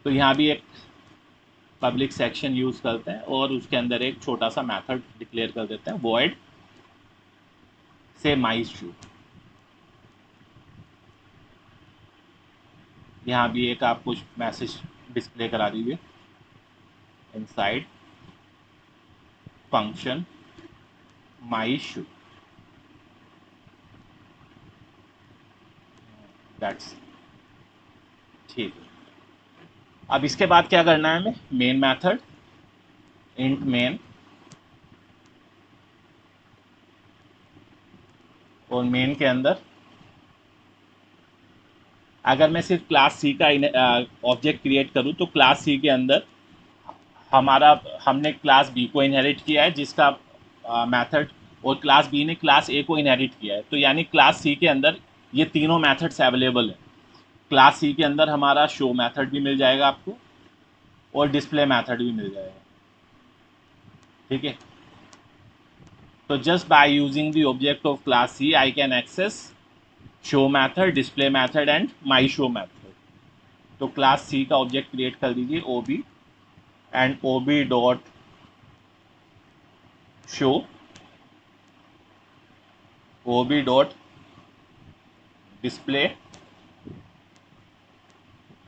तो यहाँ भी एक पब्लिक सेक्शन यूज़ करते हैं और उसके अंदर एक छोटा सा मेथड डिक्लेयर कर देते हैं, वॉइड से माई शू। यहाँ भी एक आप कुछ मैसेज डिस्प्ले करा दीजिए, inside function my shoe, that's, ठीक है। अब इसके बाद क्या करना है हमें, मेन मेथड इंट मेन, और मेन के अंदर अगर मैं सिर्फ क्लास सी का ऑब्जेक्ट क्रिएट करूँ तो क्लास सी के अंदर हमारा हमने क्लास बी को इनहेरिट किया है जिसका मेथड, और क्लास बी ने क्लास ए को इनहेरिट किया है। तो यानी क्लास सी के अंदर ये तीनों मेथड्स अवेलेबल हैं। क्लास सी के अंदर हमारा शो मेथड भी मिल जाएगा आपको, और डिस्प्ले मेथड भी मिल जाएगा, ठीक है। तो just by using the object of class C I can access show method, display method and my show method. तो क्लास सी का ऑब्जेक्ट क्रिएट कर दीजिए O B, and O B dot show, O B dot display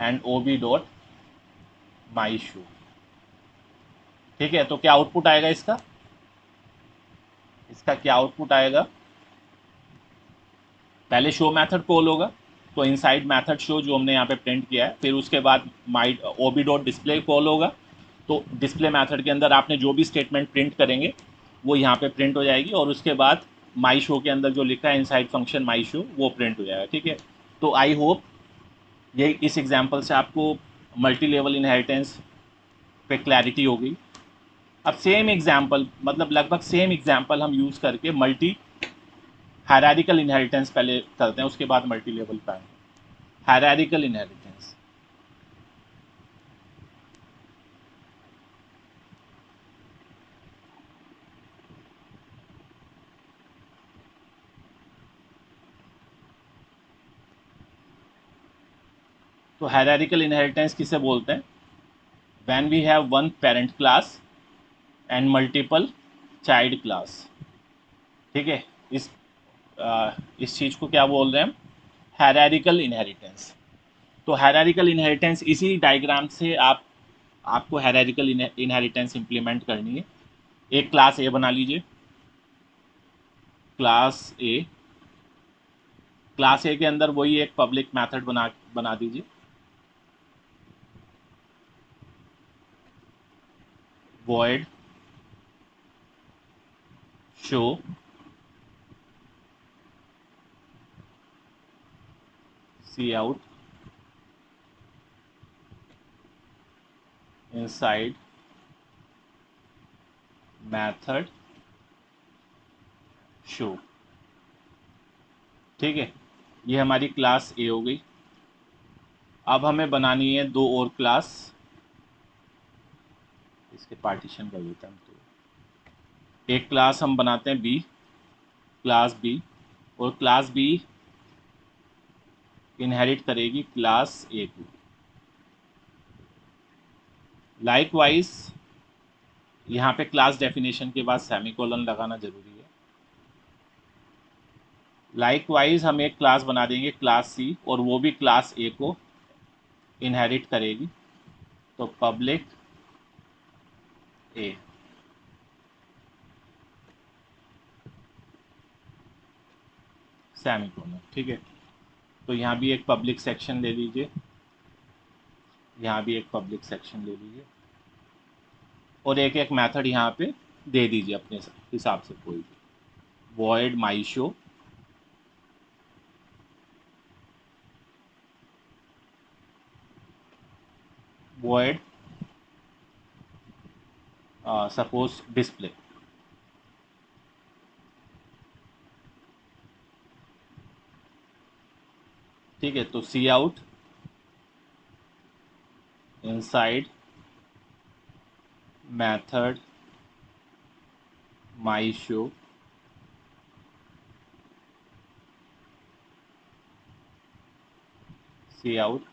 and O B dot my show, ठीक है। तो क्या output आएगा इसका, इसका क्या आउटपुट आएगा, पहले शो मेथड कॉल होगा, तो इनसाइड मेथड शो जो हमने यहाँ पे प्रिंट किया है, फिर उसके बाद my O B dot display call होगा। तो डिस्प्ले मेथड के अंदर आपने जो भी स्टेटमेंट प्रिंट करेंगे वो यहाँ पे प्रिंट हो जाएगी, और उसके बाद माई शो के अंदर जो लिखा है इनसाइड फंक्शन माई शो, वो प्रिंट हो जाएगा, ठीक है। तो आई होप ये इस एग्जाम्पल से आपको मल्टी लेवल इनहेरिटेंस पे क्लैरिटी हो गई। अब सेम एग्जाम्पल, मतलब लगभग सेम एग्जाम्पल हम यूज़ करके मल्टी हायरार्किकल इनहेरिटेंस पहले करते हैं, उसके बाद मल्टी लेवल पे आएंगे। हायरार्किकल इनहेरिटेंस, तो हायरार्किकल इनहेरिटेंस किसे बोलते हैं, when we have one parent class and multiple child class, ठीक है। इस इस चीज़ को क्या बोल रहे हैं हम, हायरार्किकल इनहेरिटेंस। तो हायरार्किकल इनहेरिटेंस इसी डायग्राम से आपको हायरार्किकल इनहेरिटेंस इंप्लीमेंट करनी है। एक क्लास ए बना लीजिए, क्लास ए, क्लास ए के अंदर वही एक पब्लिक मेथड बना बना दीजिए, void show cout inside method show। ठीक है, ये हमारी क्लास ए हो गई। अब हमें बनानी है दो और क्लास, इसके पार्टीशन कर देते हैं हम। तो एक क्लास हम बनाते हैं बी, क्लास बी, और क्लास बी इनहेरिट करेगी क्लास ए को। लाइकवाइज यहाँ पे क्लास डेफिनेशन के बाद सेमीकोलन लगाना जरूरी है। लाइकवाइज हम एक क्लास बना देंगे क्लास सी, और वो भी क्लास ए को इनहेरिट करेगी। तो पब्लिक ए, सेमीकोलन। ठीक है, तो यहाँ भी एक पब्लिक सेक्शन ले लीजिए, यहाँ भी एक पब्लिक सेक्शन ले लीजिए, और एक एक मेथड यहाँ पे दे दीजिए अपने हिसाब से कोई भी। void my show, void suppose display। ठीक है, तो सी आउट इनसाइड मेथड माई शो सी आउट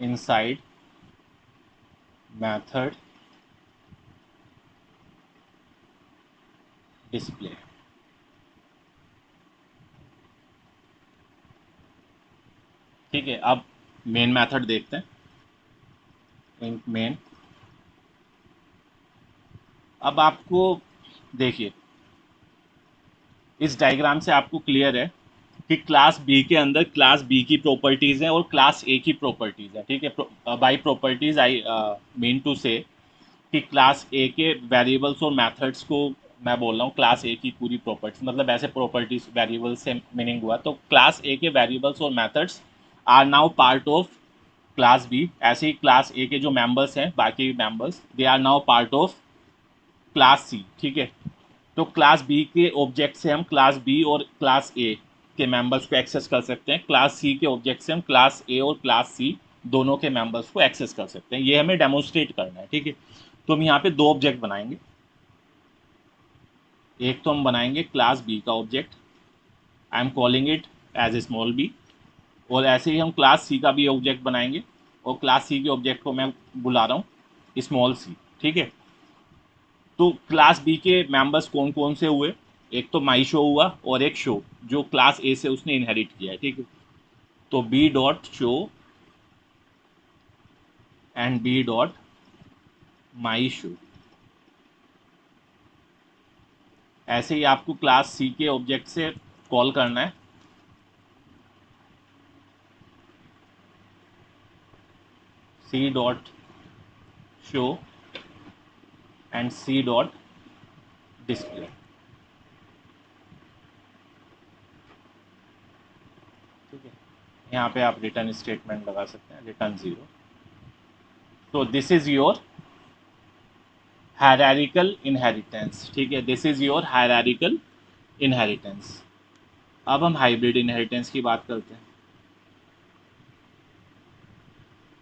इनसाइड मेथड डिस्प्ले। ठीक है, अब मेन मेथड देखते हैं, इंट मेन। अब आपको देखिए, इस डायग्राम से आपको क्लियर है कि क्लास बी के अंदर क्लास बी की प्रॉपर्टीज हैं और क्लास ए की प्रॉपर्टीज है। ठीक है, by properties I mean to say कि क्लास ए के वेरिएबल्स और मेथड्स को मैं बोल रहा हूँ क्लास ए की पूरी प्रॉपर्टीज, मतलब ऐसे प्रॉपर्टीज वेरिएबल से मीनिंग हुआ। तो क्लास ए के वेरिएबल्स और methods are now part of class B. ऐसे ही क्लास ए के जो मेंबर्स हैं, बाकी members, they are now part of class C. ठीक है, तो क्लास बी के ऑब्जेक्ट से हम क्लास बी और क्लास ए के मेंबर्स को एक्सेस कर सकते हैं। क्लास सी के ऑब्जेक्ट से हम क्लास ए और क्लास सी दोनों के मेंबर्स को एक्सेस कर सकते हैं। ये हमें डेमोन्स्ट्रेट करना है। ठीक है, तो हम यहाँ पे दो ऑब्जेक्ट बनाएंगे। एक तो हम बनाएंगे क्लास बी का object, I am calling it as a small B, और ऐसे ही हम क्लास सी का भी ऑब्जेक्ट बनाएंगे, और क्लास सी के ऑब्जेक्ट को मैं बुला रहा हूँ स्मॉल सी। ठीक है, तो क्लास बी के मेंबर्स कौन कौन से हुए? एक तो माई शो हुआ, और एक शो जो क्लास ए से उसने इनहेरिट किया है। ठीक है, तो B dot show and B dot my show. ऐसे ही आपको क्लास सी के ऑब्जेक्ट से कॉल करना है C dot show and C dot display. ठीक है, यहाँ पे आप रिटर्न स्टेटमेंट लगा सकते हैं, रिटर्न 0। तो this is your hierarchical inheritance. ठीक है, this is your hierarchical inheritance. अब हम हाइब्रिड इनहेरिटेंस की बात करते हैं।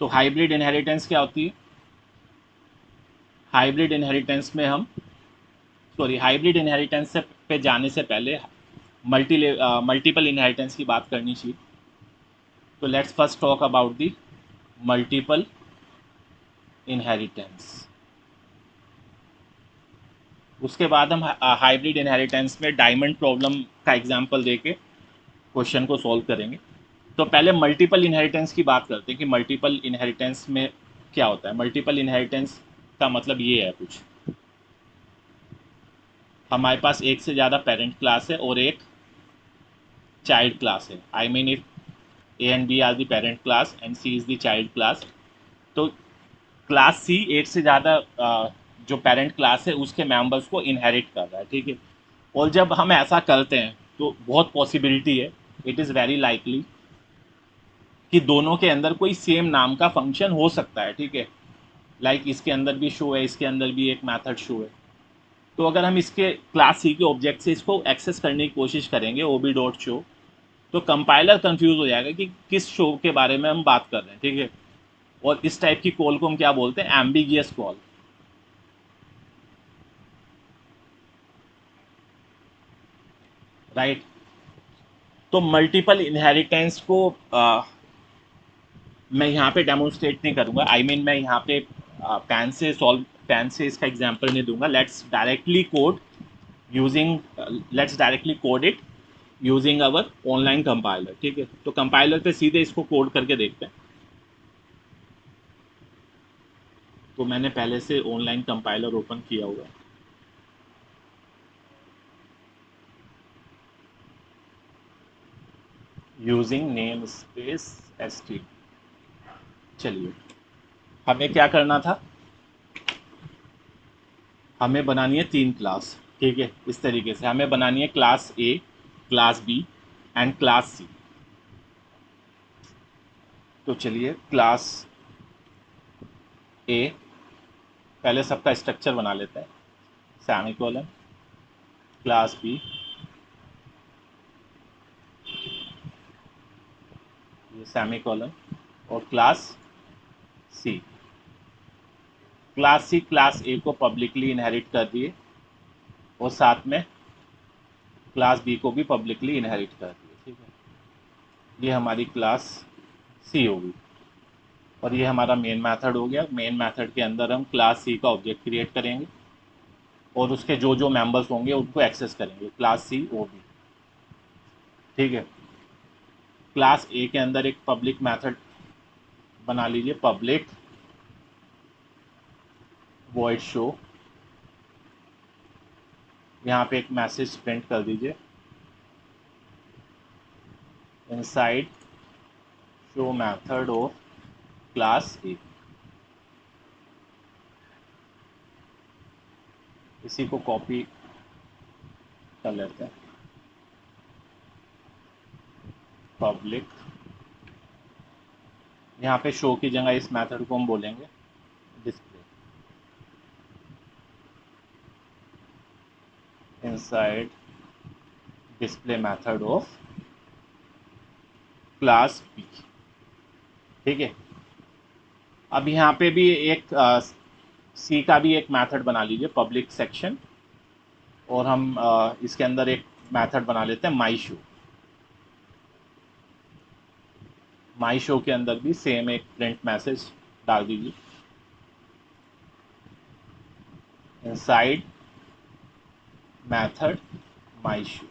तो हाइब्रिड इनहेरिटेंस क्या होती है? हाइब्रिड इनहेरिटेंस में हम, सॉरी, हाइब्रिड इनहेरिटेंस से पे जाने से पहले मल्टीपल इनहेरिटेंस की बात करनी चाहिए। तो let's first talk about the multiple inheritance. उसके बाद हम हाइब्रिड इनहेरिटेंस में डायमंड प्रॉब्लम का एग्जांपल देके क्वेश्चन को सॉल्व करेंगे। तो पहले मल्टीपल इनहेरिटेंस की बात करते हैं कि मल्टीपल इनहेरिटेंस में क्या होता है। मल्टीपल इनहेरिटेंस का मतलब ये है, कुछ हमारे पास एक से ज़्यादा पेरेंट क्लास है और एक चाइल्ड क्लास है। I mean if A and B are the parent class and C is the child class, तो क्लास सी एक से ज़्यादा जो पेरेंट क्लास है उसके मेंबर्स को इनहेरिट कर रहा है, ठीक है। और जब हम ऐसा करते हैं तो बहुत पॉसिबिलिटी है, इट इज़ वेरी लाइकली कि दोनों के अंदर कोई सेम नाम का फंक्शन हो सकता है, ठीक है। लाइक इसके अंदर भी शो है, इसके अंदर भी एक मेथड शो है। तो अगर हम इसके क्लास सी के ऑब्जेक्ट से इसको एक्सेस करने की कोशिश करेंगे ओबी डॉट शो, तो कंपाइलर कंफ्यूज हो जाएगा कि किस शो के बारे में हम बात कर रहे हैं, ठीक है। और इस टाइप की कॉल को हम क्या बोलते हैं, एम्बिगियस कॉल, राइट। तो मल्टीपल इनहेरिटेंस को मैं यहाँ पे डेमोन्स्ट्रेट नहीं करूँगा, आई मीन मैं यहाँ पे पेन से इसका एग्जांपल नहीं दूंगा। Using let's directly code it using our online compiler, ठीक है। तो कंपाइलर पे सीधे इसको कोड करके देखते हैं। तो मैंने पहले से ऑनलाइन कंपाइलर ओपन किया हुआ है। Using name space st। चलिए, हमें क्या करना था, हमें बनानी है 3 क्लास, ठीक है। इस तरीके से हमें बनानी है class A, class B and class C. तो चलिए, क्लास ए, पहले सबका स्ट्रक्चर बना लेते हैं। सेमीकोलन, क्लास बी, ये सेमीकोलन, और class C. Class C class A को पब्लिकली इनहेरिट कर दिए, और साथ में क्लास बी को भी पब्लिकली इनहेरिट कर दिए, ठीक है। ये हमारी क्लास सी होगी, और ये हमारा मेन मेथड हो गया। मेन मेथड के अंदर हम क्लास सी का ऑब्जेक्ट क्रिएट करेंगे, और उसके जो जो मेंबर्स होंगे उनको एक्सेस करेंगे, क्लास सी ओ बी, ठीक है। क्लास ए के अंदर एक पब्लिक मेथड बना लीजिए, पब्लिक वॉइड शो। यहाँ पे एक मैसेज प्रिंट कर दीजिए, inside show method of class A. इसी को कॉपी कर लेते हैं, पब्लिक, यहाँ पे शो की जगह इस मेथड को हम बोलेंगे display, inside display method of class B, ठीक है। अब यहाँ पे भी एक सी का भी एक मेथड बना लीजिए, पब्लिक सेक्शन, और हम इसके अंदर एक मेथड बना लेते हैं माई शो। माई शो के अंदर भी सेम एक प्रिंट मैसेज डाल दीजिए, इनसाइड मेथड माई शो।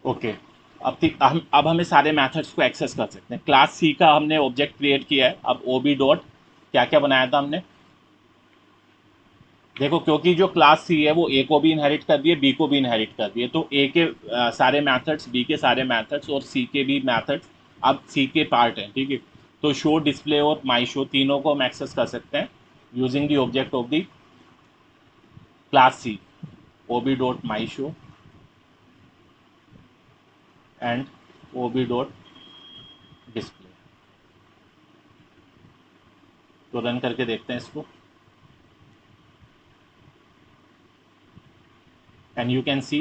ओके, अब हमें सारे मेथड्स को एक्सेस कर सकते हैं। क्लास सी का हमने ऑब्जेक्ट क्रिएट किया है। अब ओ बी डॉट क्या क्या बनाया था हमने, देखो, क्योंकि जो क्लास सी है वो ए को भी इनहेरिट कर दिए, बी को भी इनहेरिट कर दिए, तो ए के सारे मेथड्स, बी के सारे मेथड्स और सी के भी मेथड्स अब सी के पार्ट हैं, ठीक है। तो शो, डिस्प्ले और माई शो तीनों को हम एक्सेस कर सकते हैं using the object of the class C, O B dot my show and O B dot display. तो रन करके देखते हैं इसको, and you can see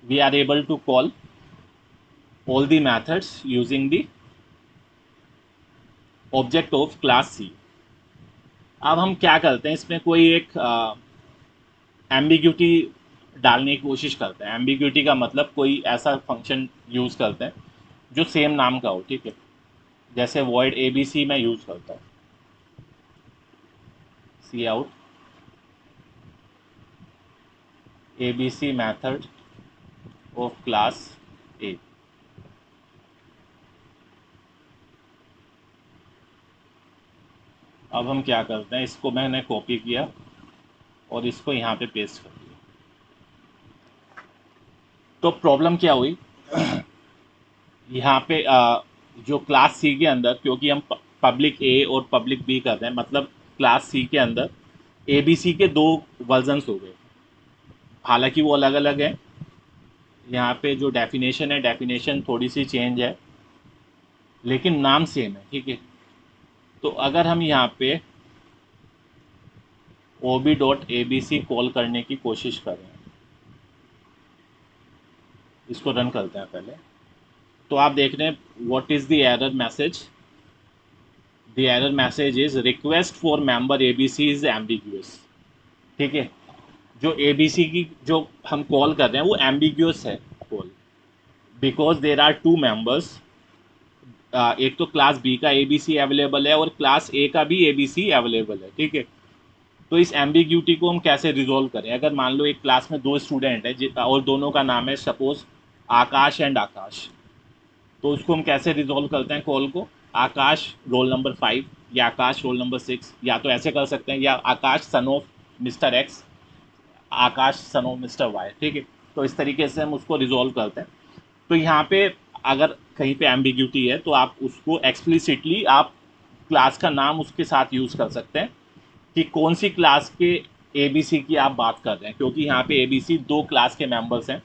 we are able to call all the methods using the object of class C। अब हम क्या करते हैं, इसमें कोई एक एम्बिग्यूटी डालने की कोशिश करते हैं। एम्बिग्यूटी का मतलब कोई ऐसा फंक्शन यूज़ करते हैं जो सेम नाम का हो, ठीक है। जैसे वॉइड ए बी सी मैं यूज़ करता हूँ, C out A B C method of class A. अब हम क्या करते हैं, इसको मैंने कॉपी किया और इसको यहाँ पे पेस्ट कर दिया। तो प्रॉब्लम क्या हुई, यहाँ पे जो क्लास सी के अंदर, क्योंकि हम पब्लिक ए और पब्लिक बी कर रहे हैं, मतलब क्लास सी के अंदर ए बी सी के दो वर्जन्स हो गए, हालांकि वो अलग अलग है। यहाँ पे जो डेफिनेशन है, डेफिनेशन थोड़ी सी चेंज है, लेकिन नाम सेम है, ठीक है। तो अगर हम यहाँ पे O B dot A B C call करने की कोशिश करें, इसको रन करते हैं पहले, तो आप देख रहे हैं what is the error message. The error message is request for member A B C is ambiguous, ठीक है। जो ए बी सी की जो हम कॉल कर रहे हैं वो एम्बिग्यूअस है call, because there are two members. एक तो क्लास बी का ए बी सी अवेलेबल है और क्लास ए का भी ए बी सी अवेलेबल है, ठीक है। तो इस एम्बिग्यूटी को हम कैसे रिजोल्व करें? अगर मान लो एक क्लास में दो स्टूडेंट है और दोनों का नाम है सपोज आकाश एंड आकाश, तो उसको हम कैसे रिजोल्व करते हैं कॉल को? आकाश रोल नंबर 5 या आकाश रोल नंबर 6, या तो ऐसे कर सकते हैं, या Akash son of mister X, Akash son of mister Y, ठीक है। तो इस तरीके से हम उसको रिजोल्व करते हैं। तो यहाँ पे अगर कहीं पे एम्बिग्यूटी है तो आप उसको एक्सप्लिसिटली आप क्लास का नाम उसके साथ यूज़ कर सकते हैं कि कौन सी क्लास के ए बी सी की आप बात कर रहे हैं, क्योंकि यहाँ पे ए बी सी दो क्लास के मेंबर्स हैं।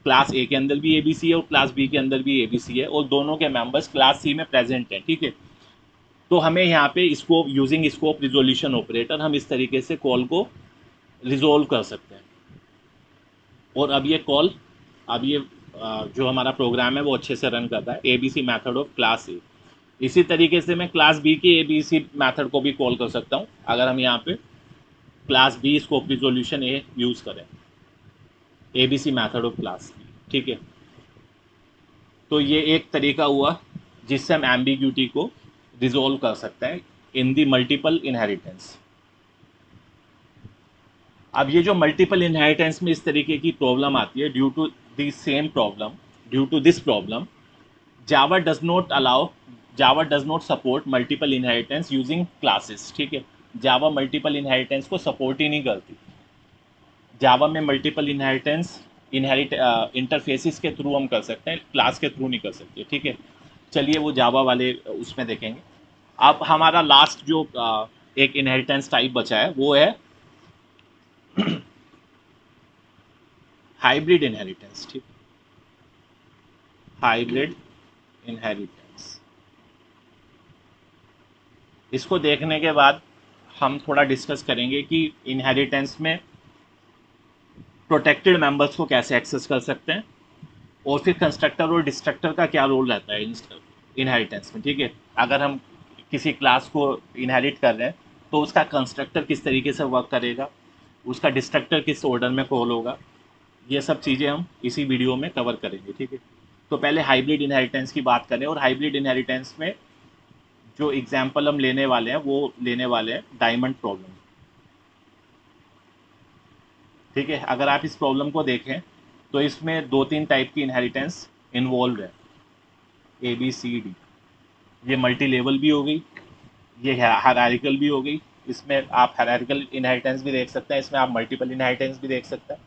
क्लास ए के अंदर भी ए बी सी है और क्लास बी के अंदर भी ए बी सी है, और दोनों के मेंबर्स क्लास सी में प्रेजेंट हैं, ठीक है। तो हमें यहाँ पे scope, using scope resolution operator, हम इस तरीके से कॉल को रिजोल्व कर सकते हैं। और अब ये कॉल, अब ये जो हमारा प्रोग्राम है वो अच्छे से रन कर रहा है, A B C method of class A. इसी तरीके से मैं क्लास बी के ए बी सी मैथड को भी कॉल कर सकता हूँ, अगर हम यहाँ पे class B scope resolution A use करें, A B C method of class B, ठीक है। तो ये एक तरीका हुआ जिससे हम एम्बिग्यूटी को रिजोल्व कर सकते हैं इन दी मल्टीपल इनहेरिटेंस। अब ये जो मल्टीपल इनहेरिटेंस में इस तरीके की प्रॉब्लम आती है, due to the same problem, due to this problem Java does not allow, Java does not support multiple inheritance using classes, ठीक है। जावा मल्टीपल इनहेरिटेंस को सपोर्ट ही नहीं करती। जावा में मल्टीपल इनहेरिटेंस इनहेरिट इंटरफेसिस के थ्रू हम कर सकते हैं, क्लास के थ्रू नहीं कर सकते, ठीक है। चलिए वो जावा वाले उसमें देखेंगे। अब हमारा लास्ट जो एक इनहेरिटेंस टाइप बचा है वो है हाइब्रिड इनहेरिटेंस, ठीक। हाइब्रिड इनहेरिटेंस, इसको देखने के बाद हम थोड़ा डिस्कस करेंगे कि इनहेरिटेंस में प्रोटेक्टेड मेंबर्स को कैसे एक्सेस कर सकते हैं, और फिर कंस्ट्रक्टर और डिस्ट्रक्टर का क्या रोल रहता है इनहेरिटेंस में, ठीक है। अगर हम किसी क्लास को इनहेरिट कर रहे हैं तो उसका कंस्ट्रक्टर किस तरीके से वर्क करेगा, उसका डिस्ट्रक्टर किस ऑर्डर में कॉल होगा, ये सब चीज़ें हम इसी वीडियो में कवर करेंगे, ठीक है। तो पहले हाइब्रिड इनहेरिटेंस की बात करें, और हाइब्रिड इनहेरिटेंस में जो एग्जाम्पल हम लेने वाले हैं वो लेने वाले हैं डायमंड प्रॉब्लम, ठीक है। अगर आप इस प्रॉब्लम को देखें तो इसमें दो तीन टाइप की इनहेरिटेंस इन्वॉल्व है, ए बी सी डी। ये मल्टी लेवल भी हो गई, ये हायरार्किकल भी हो गई। इसमें आप हायरार्किकल इनहेरिटेंस भी देख सकते हैं, इसमें आप मल्टीपल इनहेरिटेंस भी देख सकते हैं।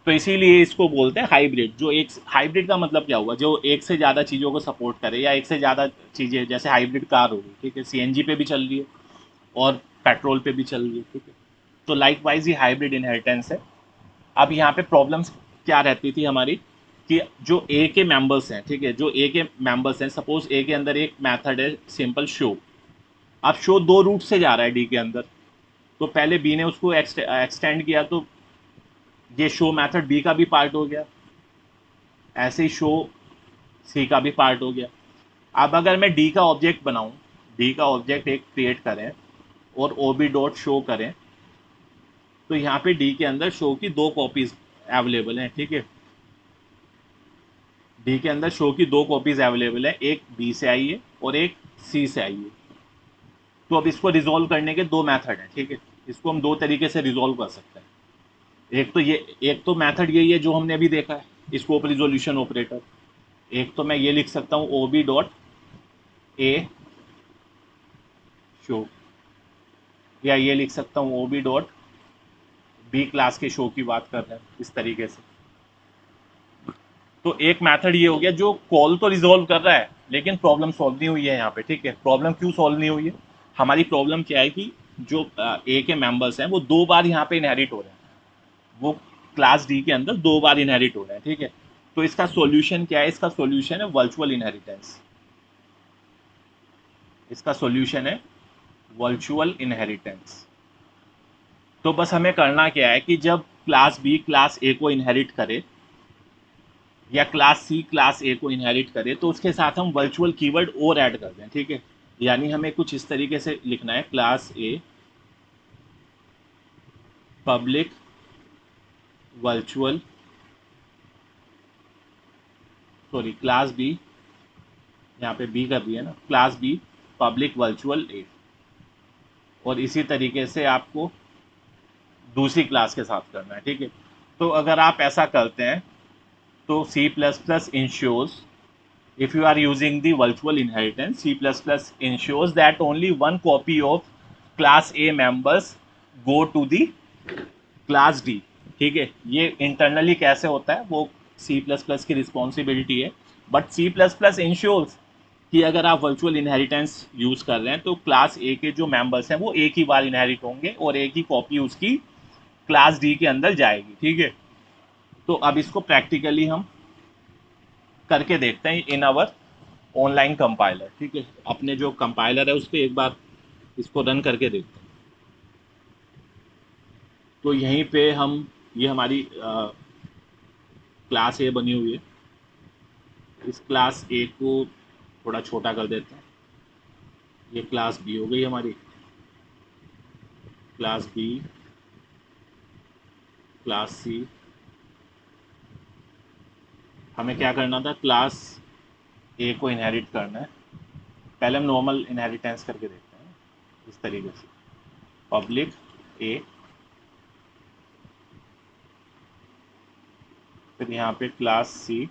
तो इसीलिए इसको बोलते हैं हाइब्रिड। जो एक हाइब्रिड का मतलब क्या हुआ, जो एक से ज़्यादा चीज़ों को सपोर्ट करे, या एक से ज़्यादा चीज़ें, जैसे हाइब्रिड कार होगी, ठीक है, सीएनजी पे भी चल रही है और पेट्रोल पे भी चल रही है, ठीक है। तो लाइक वाइज ये हाइब्रिड इनहेरिटेंस है। अब यहाँ पे प्रॉब्लम्स क्या रहती थी हमारी, कि जो ए के मेंबर्स हैं, ठीक है, जो ए के मेंबर्स हैं, सपोज ए के अंदर एक मेथड है सिंपल शो। अब शो दो रूट से जा रहा है डी के अंदर, तो पहले बी ने उसको एक्सटेंड किया, तो ये शो मेथड बी का भी पार्ट हो गया, ऐसे ही शो सी का भी पार्ट हो गया। अब अगर मैं डी का ऑब्जेक्ट बनाऊं, डी का ऑब्जेक्ट एक क्रिएट करें और ओ बी डॉट शो करें, तो यहाँ पे डी के अंदर शो की दो कॉपीज अवेलेबल हैं, ठीक है। डी के अंदर शो की दो कॉपीज अवेलेबल है, एक बी से आई है और एक सी से आई है। तो अब इसको रिजोल्व करने के दो मेथड हैं, ठीक है। इसको हम दो तरीके से रिजोल्व कर सकते हैं। एक तो ये, एक तो मेथड यही है जो हमने अभी देखा है, स्कोप रिजोल्यूशन ऑपरेटर। एक तो मैं ये लिख सकता हूँ O B dot A show, या ये लिख सकता हूँ O B dot B class के शो की बात कर रहे हैं, इस तरीके से। तो एक मेथड ये हो गया जो कॉल तो रिजॉल्व कर रहा है लेकिन प्रॉब्लम सॉल्व नहीं हुई है यहाँ पे, ठीक है। प्रॉब्लम क्यों सॉल्व नहीं हुई है? हमारी प्रॉब्लम क्या है कि जो ए के मेंबर्स हैं वो 2 बार यहाँ पे इनहेरिट हो रहे हैं, वो क्लास डी के अंदर 2 बार इनहेरिट हो रहे हैं, ठीक है। तो इसका सॉल्यूशन क्या है? इसका सॉल्यूशन है वर्चुअल इनहेरिटेंस। इसका सॉल्यूशन है वर्चुअल इनहेरिटेंस। तो बस हमें करना क्या है कि जब क्लास बी क्लास ए को इनहेरिट करे या क्लास सी क्लास ए को इनहेरिट करे तो उसके साथ हम वर्चुअल कीवर्ड और ऐड कर दें, ठीक है। यानी हमें कुछ इस तरीके से लिखना है, class A public virtual, sorry class B, यहाँ पे बी कर दिया ना, class B public virtual A. और इसी तरीके से आपको दूसरी क्लास के साथ करना है, ठीक है। तो अगर आप ऐसा करते हैं तो C plus plus ensures, if you are using the virtual inheritance, C++ ensures that only one copy of class A members go to the class D, ठीक है। ये इंटरनली कैसे होता है वो C++ की रिस्पॉन्सिबिलिटी है, बट C++ इंश्योर्स कि अगर आप वर्चुअल इनहेरिटेंस यूज कर रहे हैं तो क्लास ए के जो मेंबर्स हैं वो एक ही बार इनहेरिट होंगे और एक ही कॉपी उसकी क्लास डी के अंदर जाएगी, ठीक है। तो अब इसको प्रैक्टिकली हम करके देखते हैं इन आवर ऑनलाइन कंपाइलर, ठीक है। अपने जो कंपाइलर है उस पर एक बार इसको रन करके देखते हैं। तो यहीं पे हम, ये हमारी क्लास ए बनी हुई है, इस क्लास ए को थोड़ा छोटा कर देते हैं। ये क्लास बी हो गई हमारी, क्लास बी, क्लास सी। हमें क्या करना था? क्लास ए को इनहेरिट करना है। पहले हम नॉर्मल इनहेरिटेंस करके देखते हैं इस तरीके से, पब्लिक ए, फिर यहाँ पे क्लास सी,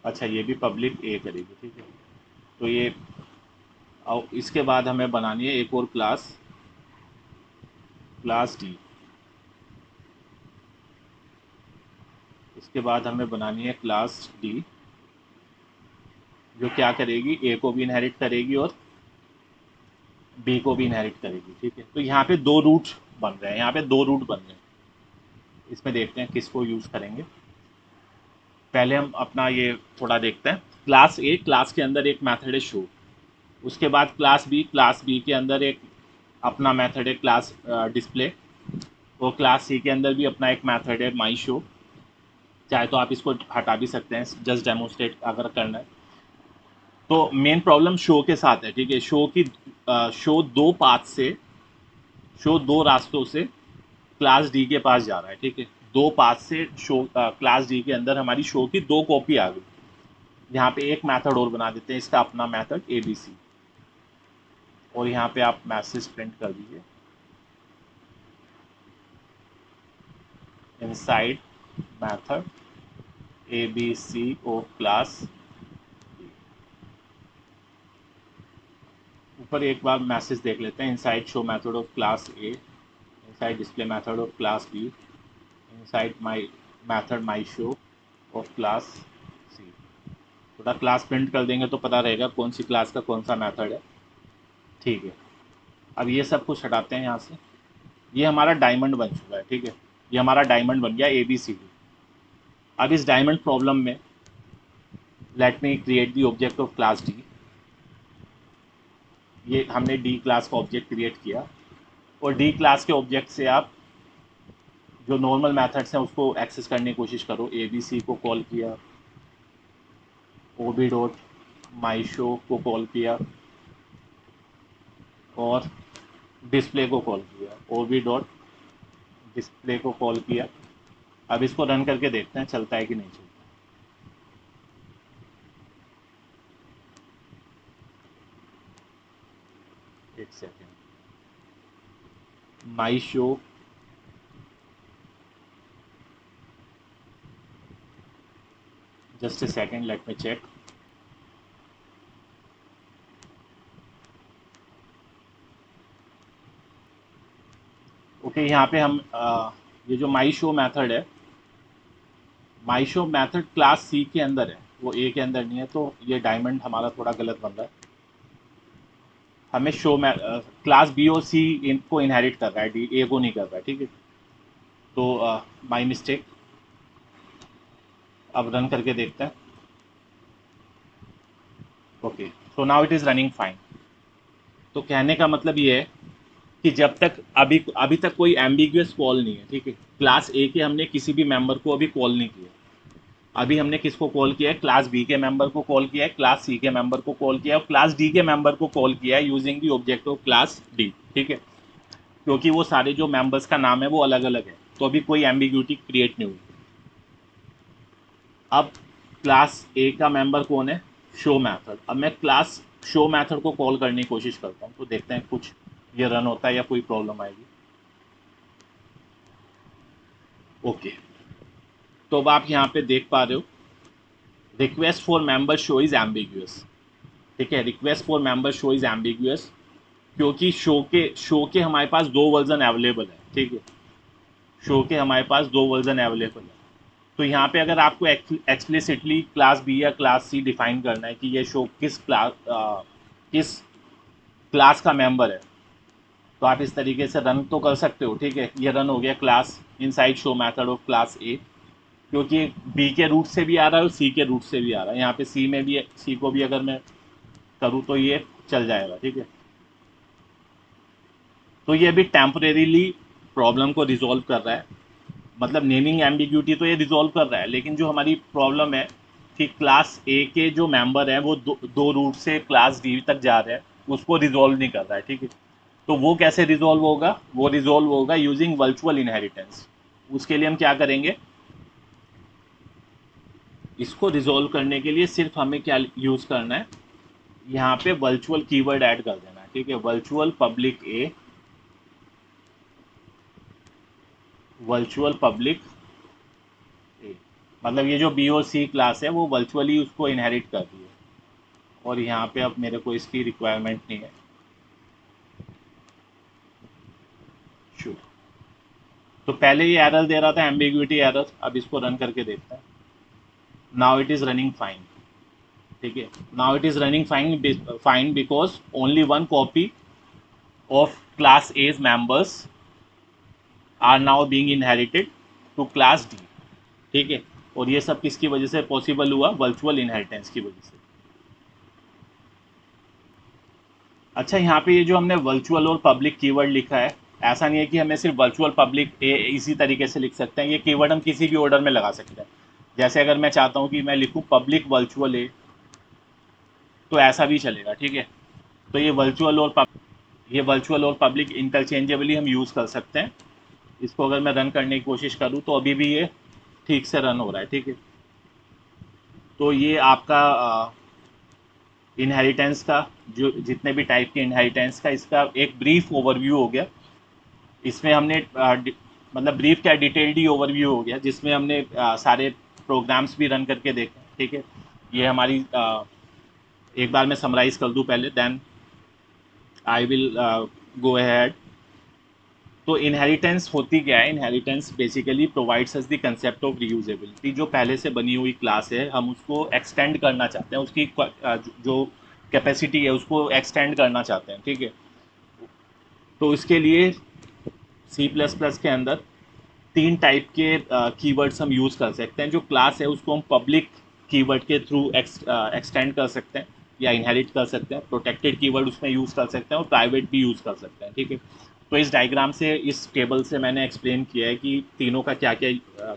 अच्छा ये भी पब्लिक ए करेगी, ठीक है। तो ये, और इसके बाद हमें बनानी है एक और क्लास, क्लास डी। इसके बाद हमें बनानी है क्लास डी जो क्या करेगी, ए को भी इनहेरिट करेगी और बी को भी इनहेरिट करेगी, ठीक है। तो यहाँ पे 2 रूट बन रहे हैं, यहाँ पे 2 रूट बन रहे हैं। इसमें देखते हैं किसको यूज़ करेंगे। पहले हम अपना ये थोड़ा देखते हैं। क्लास ए, क्लास के अंदर एक मैथड है शो। उसके बाद क्लास बी, क्लास बी के अंदर एक अपना मैथड है क्लास डिस्प्ले। और क्लास सी के अंदर भी अपना एक मैथड है माई शो। चाहे तो आप इसको हटा भी सकते हैं, जस्ट डेमोन्स्ट्रेट अगर करना है। तो मेन प्रॉब्लम शो के साथ है, ठीक है। शो की शो 2 पाथ से, शो 2 रास्तों से क्लास डी के पास जा रहा है, ठीक है। 2 पाथ से शो क्लास डी के अंदर हमारी शो की 2 कॉपी आ गई। यहाँ पे एक मेथड और बना देते हैं, इसका अपना मेथड ए बी सी, और यहाँ पे आप मैसेज प्रिंट कर दीजिए, inside method A B C of class. ऊपर एक बार मैसेज देख लेते हैं, inside show method of class A, inside display method of class B, inside my method my show of class C. थोड़ा क्लास प्रिंट कर देंगे तो पता रहेगा कौन सी क्लास का कौन सा मेथड है, ठीक है। अब ये सब कुछ हटाते हैं यहाँ से। ये हमारा डायमंड बन चुका है, ठीक है। ये हमारा डायमंड बन गया ए बी सी डी। अब इस डायमंड प्रॉब्लम में let me create the object of class D. ये हमने डी क्लास का ऑब्जेक्ट क्रिएट किया, और डी क्लास के ऑब्जेक्ट से आप जो नॉर्मल मेथड्स हैं उसको एक्सेस करने की कोशिश करो। ए बी सी को कॉल किया, O B dot my show को कॉल किया, और डिस्प्ले को कॉल किया, ओ बी डॉट डिस्प्ले को कॉल किया। अब इसको रन करके देखते हैं चलता है कि नहीं चलता। एक second, my show, just a second, let me check. Okay, यहाँ पे हम ये जो माई शो मेथड है, my show method class C के अंदर है, वो ए के अंदर नहीं है, तो ये डायमंड हमारा थोड़ा गलत बन रहा है। हमें शो क्लास बी और सी इनको इनहेरिट कर रहा है, डी ए को नहीं कर रहा है, ठीक है। तो माई मिस्टेक। अब रन करके देखते हैं। Okay, so now it is running fine. तो कहने का मतलब ये है कि जब तक अभी अभी तक कोई एम्बिगुअस कॉल नहीं है, ठीक है। क्लास ए के हमने किसी भी मेंबर को अभी कॉल नहीं किया। अभी हमने किसको कॉल किया है? क्लास बी के मेंबर को कॉल किया है, क्लास सी के मेंबर को कॉल किया है, और क्लास डी के मेंबर को कॉल किया है using the object of class D, ठीक है। क्योंकि वो सारे जो मेंबर्स का नाम है वो अलग अलग है, तो अभी कोई एम्बिग्यूटी क्रिएट नहीं हुई। अब क्लास ए का मेंबर कौन है? Show method. अब मैं क्लास शो मैथड को कॉल करने की कोशिश करता हूँ, तो देखते हैं कुछ ये रन होता है या कोई प्रॉब्लम आएगी। ओके, तो अब आप यहाँ पे देख पा रहे हो, request for member show is ambiguous, ठीक है। Request for member show is ambiguous क्योंकि शो के हमारे पास दो वर्जन अवेलेबल है, ठीक है। शो के हमारे पास दो वर्जन अवेलेबल है। तो यहाँ पे अगर आपको एक्सप्लिसिटली क्लास बी या क्लास सी डिफाइन करना है कि ये शो किस क्लास का मेंबर है, तो आप इस तरीके से रन तो कर सकते हो, ठीक है। ये रन हो गया class inside show method of class ए, क्योंकि बी के रूट से भी आ रहा है और सी के रूट से भी आ रहा है। यहाँ पे सी में भी, सी को भी अगर मैं करूँ तो ये चल जाएगा, ठीक है। तो ये अभी टेम्परेरीली प्रॉब्लम को रिजॉल्व कर रहा है, मतलब नेमिंग एम्बिग्यूटी तो ये रिजॉल्व कर रहा है, लेकिन जो हमारी प्रॉब्लम है कि क्लास ए के जो मेंबर हैं वो दो रूट से क्लास डी तक जा रहे हैं, उसको रिजॉल्व नहीं कर रहा है, ठीक है। तो वो कैसे रिजॉल्व होगा? वो रिजॉल्व होगा यूजिंग वर्चुअल इनहेरिटेंस। उसके लिए हम क्या करेंगे? इसको रिजॉल्व करने के लिए सिर्फ हमें क्या यूज़ करना है, यहाँ पे वर्चुअल कीवर्ड ऐड कर देना है, ठीक है। वर्चुअल पब्लिक ए, वर्चुअल पब्लिक ए, मतलब ये जो बी और सी क्लास है वो वर्चुअली उसको इनहेरिट कर रही है, और यहाँ पे अब मेरे को इसकी रिक्वायरमेंट नहीं है। शुरू, तो पहले ये एरर दे रहा था, एम्बिग्विटी एरर। अब इसको रन करके देखते हैं। Now it is running fine, ठीक है। Now it is running fine because only one copy of class A's members are now being inherited to class D, ठीक है। और ये सब किसकी वजह से पॉसिबल हुआ? वर्चुअल इनहेरिटेंस की वजह से। अच्छा, यहाँ पे ये जो हमने वर्चुअल और पब्लिक कीवर्ड लिखा है, ऐसा नहीं है कि हमें सिर्फ वर्चुअल पब्लिक ए इसी तरीके से लिख सकते हैं। ये कीवर्ड हम किसी भी ऑर्डर में लगा सकते हैं। जैसे अगर मैं चाहता हूँ कि मैं लिखूँ पब्लिक वर्चुअल ए, तो ऐसा भी चलेगा, ठीक है। तो ये वर्चुअल और पब्लिक इंटरचेंजेबली हम यूज़ कर सकते हैं। इसको अगर मैं रन करने की कोशिश करूँ तो अभी भी ये ठीक से रन हो रहा है, ठीक है। तो ये आपका इनहेरिटेंस का, जो जितने भी टाइप के इनहेरिटेंस का, इसका एक ब्रीफ ओवरव्यू हो गया। इसमें हमने मतलब ब्रीफ क्या, डिटेल्ड ही ओवरव्यू हो गया, जिसमें हमने सारे प्रोग्राम्स भी रन करके देखे, ठीक है। ये हमारी एक बार मैं समराइज कर दूं पहले, then I will go ahead. तो इनहेरिटेंस होती क्या है? Inheritance basically provides us the concept of reusability. जो पहले से बनी हुई क्लास है, हम उसको एक्सटेंड करना चाहते हैं, उसकी जो कैपेसिटी है उसको एक्सटेंड करना चाहते हैं, ठीक है। तो इसके लिए सी प्लस प्लस के अंदर तीन टाइप के कीवर्ड्स हम यूज़ कर सकते हैं। जो क्लास है उसको हम पब्लिक कीवर्ड के थ्रू एक्सटेंड कर सकते हैं या इनहेरिट कर सकते हैं। प्रोटेक्टेड कीवर्ड उसमें यूज़ कर सकते हैं और प्राइवेट भी यूज़ कर सकते हैं, ठीक है। तो इस डायग्राम से, इस टेबल से मैंने एक्सप्लेन किया है कि तीनों का क्या क्या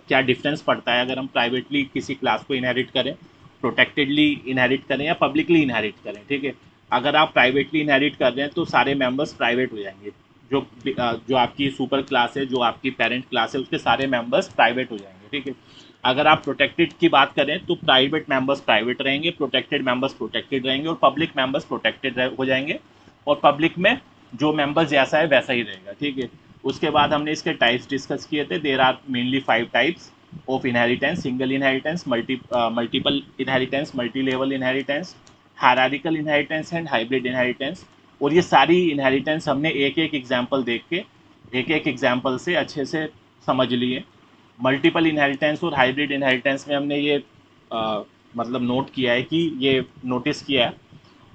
क्या डिफरेंस पड़ता है अगर हम प्राइवेटली किसी क्लास को इनहेरिट करें, प्रोटेक्टेडली इनहेरिट करें या पब्लिकली इनहेरिट करें, ठीक है। अगर आप प्राइवेटली इनहेरिट कर रहे हैं तो सारे मेंबर्स प्राइवेट हो जाएंगे। जो आपकी सुपर क्लास है, जो आपकी पेरेंट क्लास है, उसके सारे मेंबर्स प्राइवेट हो जाएंगे, ठीक है। अगर आप प्रोटेक्टेड की बात करें तो प्राइवेट मेंबर्स प्राइवेट रहेंगे, प्रोटेक्टेड मेंबर्स प्रोटेक्टेड रहेंगे, और पब्लिक मेंबर्स प्रोटेक्टेड हो जाएंगे। और पब्लिक में जो मेंबर जैसा है वैसा ही रहेगा, ठीक है। उसके बाद हमने इसके टाइप्स डिस्कस किए थे। There are mainly 5 types of inheritance: single inheritance, multiple inheritance, multi level inheritance, hierarchical inheritance and hybrid inheritance. और ये सारी इनहेरिटेंस हमने एक एक एग्जाम्पल देख के, एक एक एग्जाम्पल से अच्छे से समझ लिए। मल्टीपल इनहेरिटेंस और हाइब्रिड इनहेरिटेंस में हमने ये मतलब नोट किया है कि ये नोटिस किया है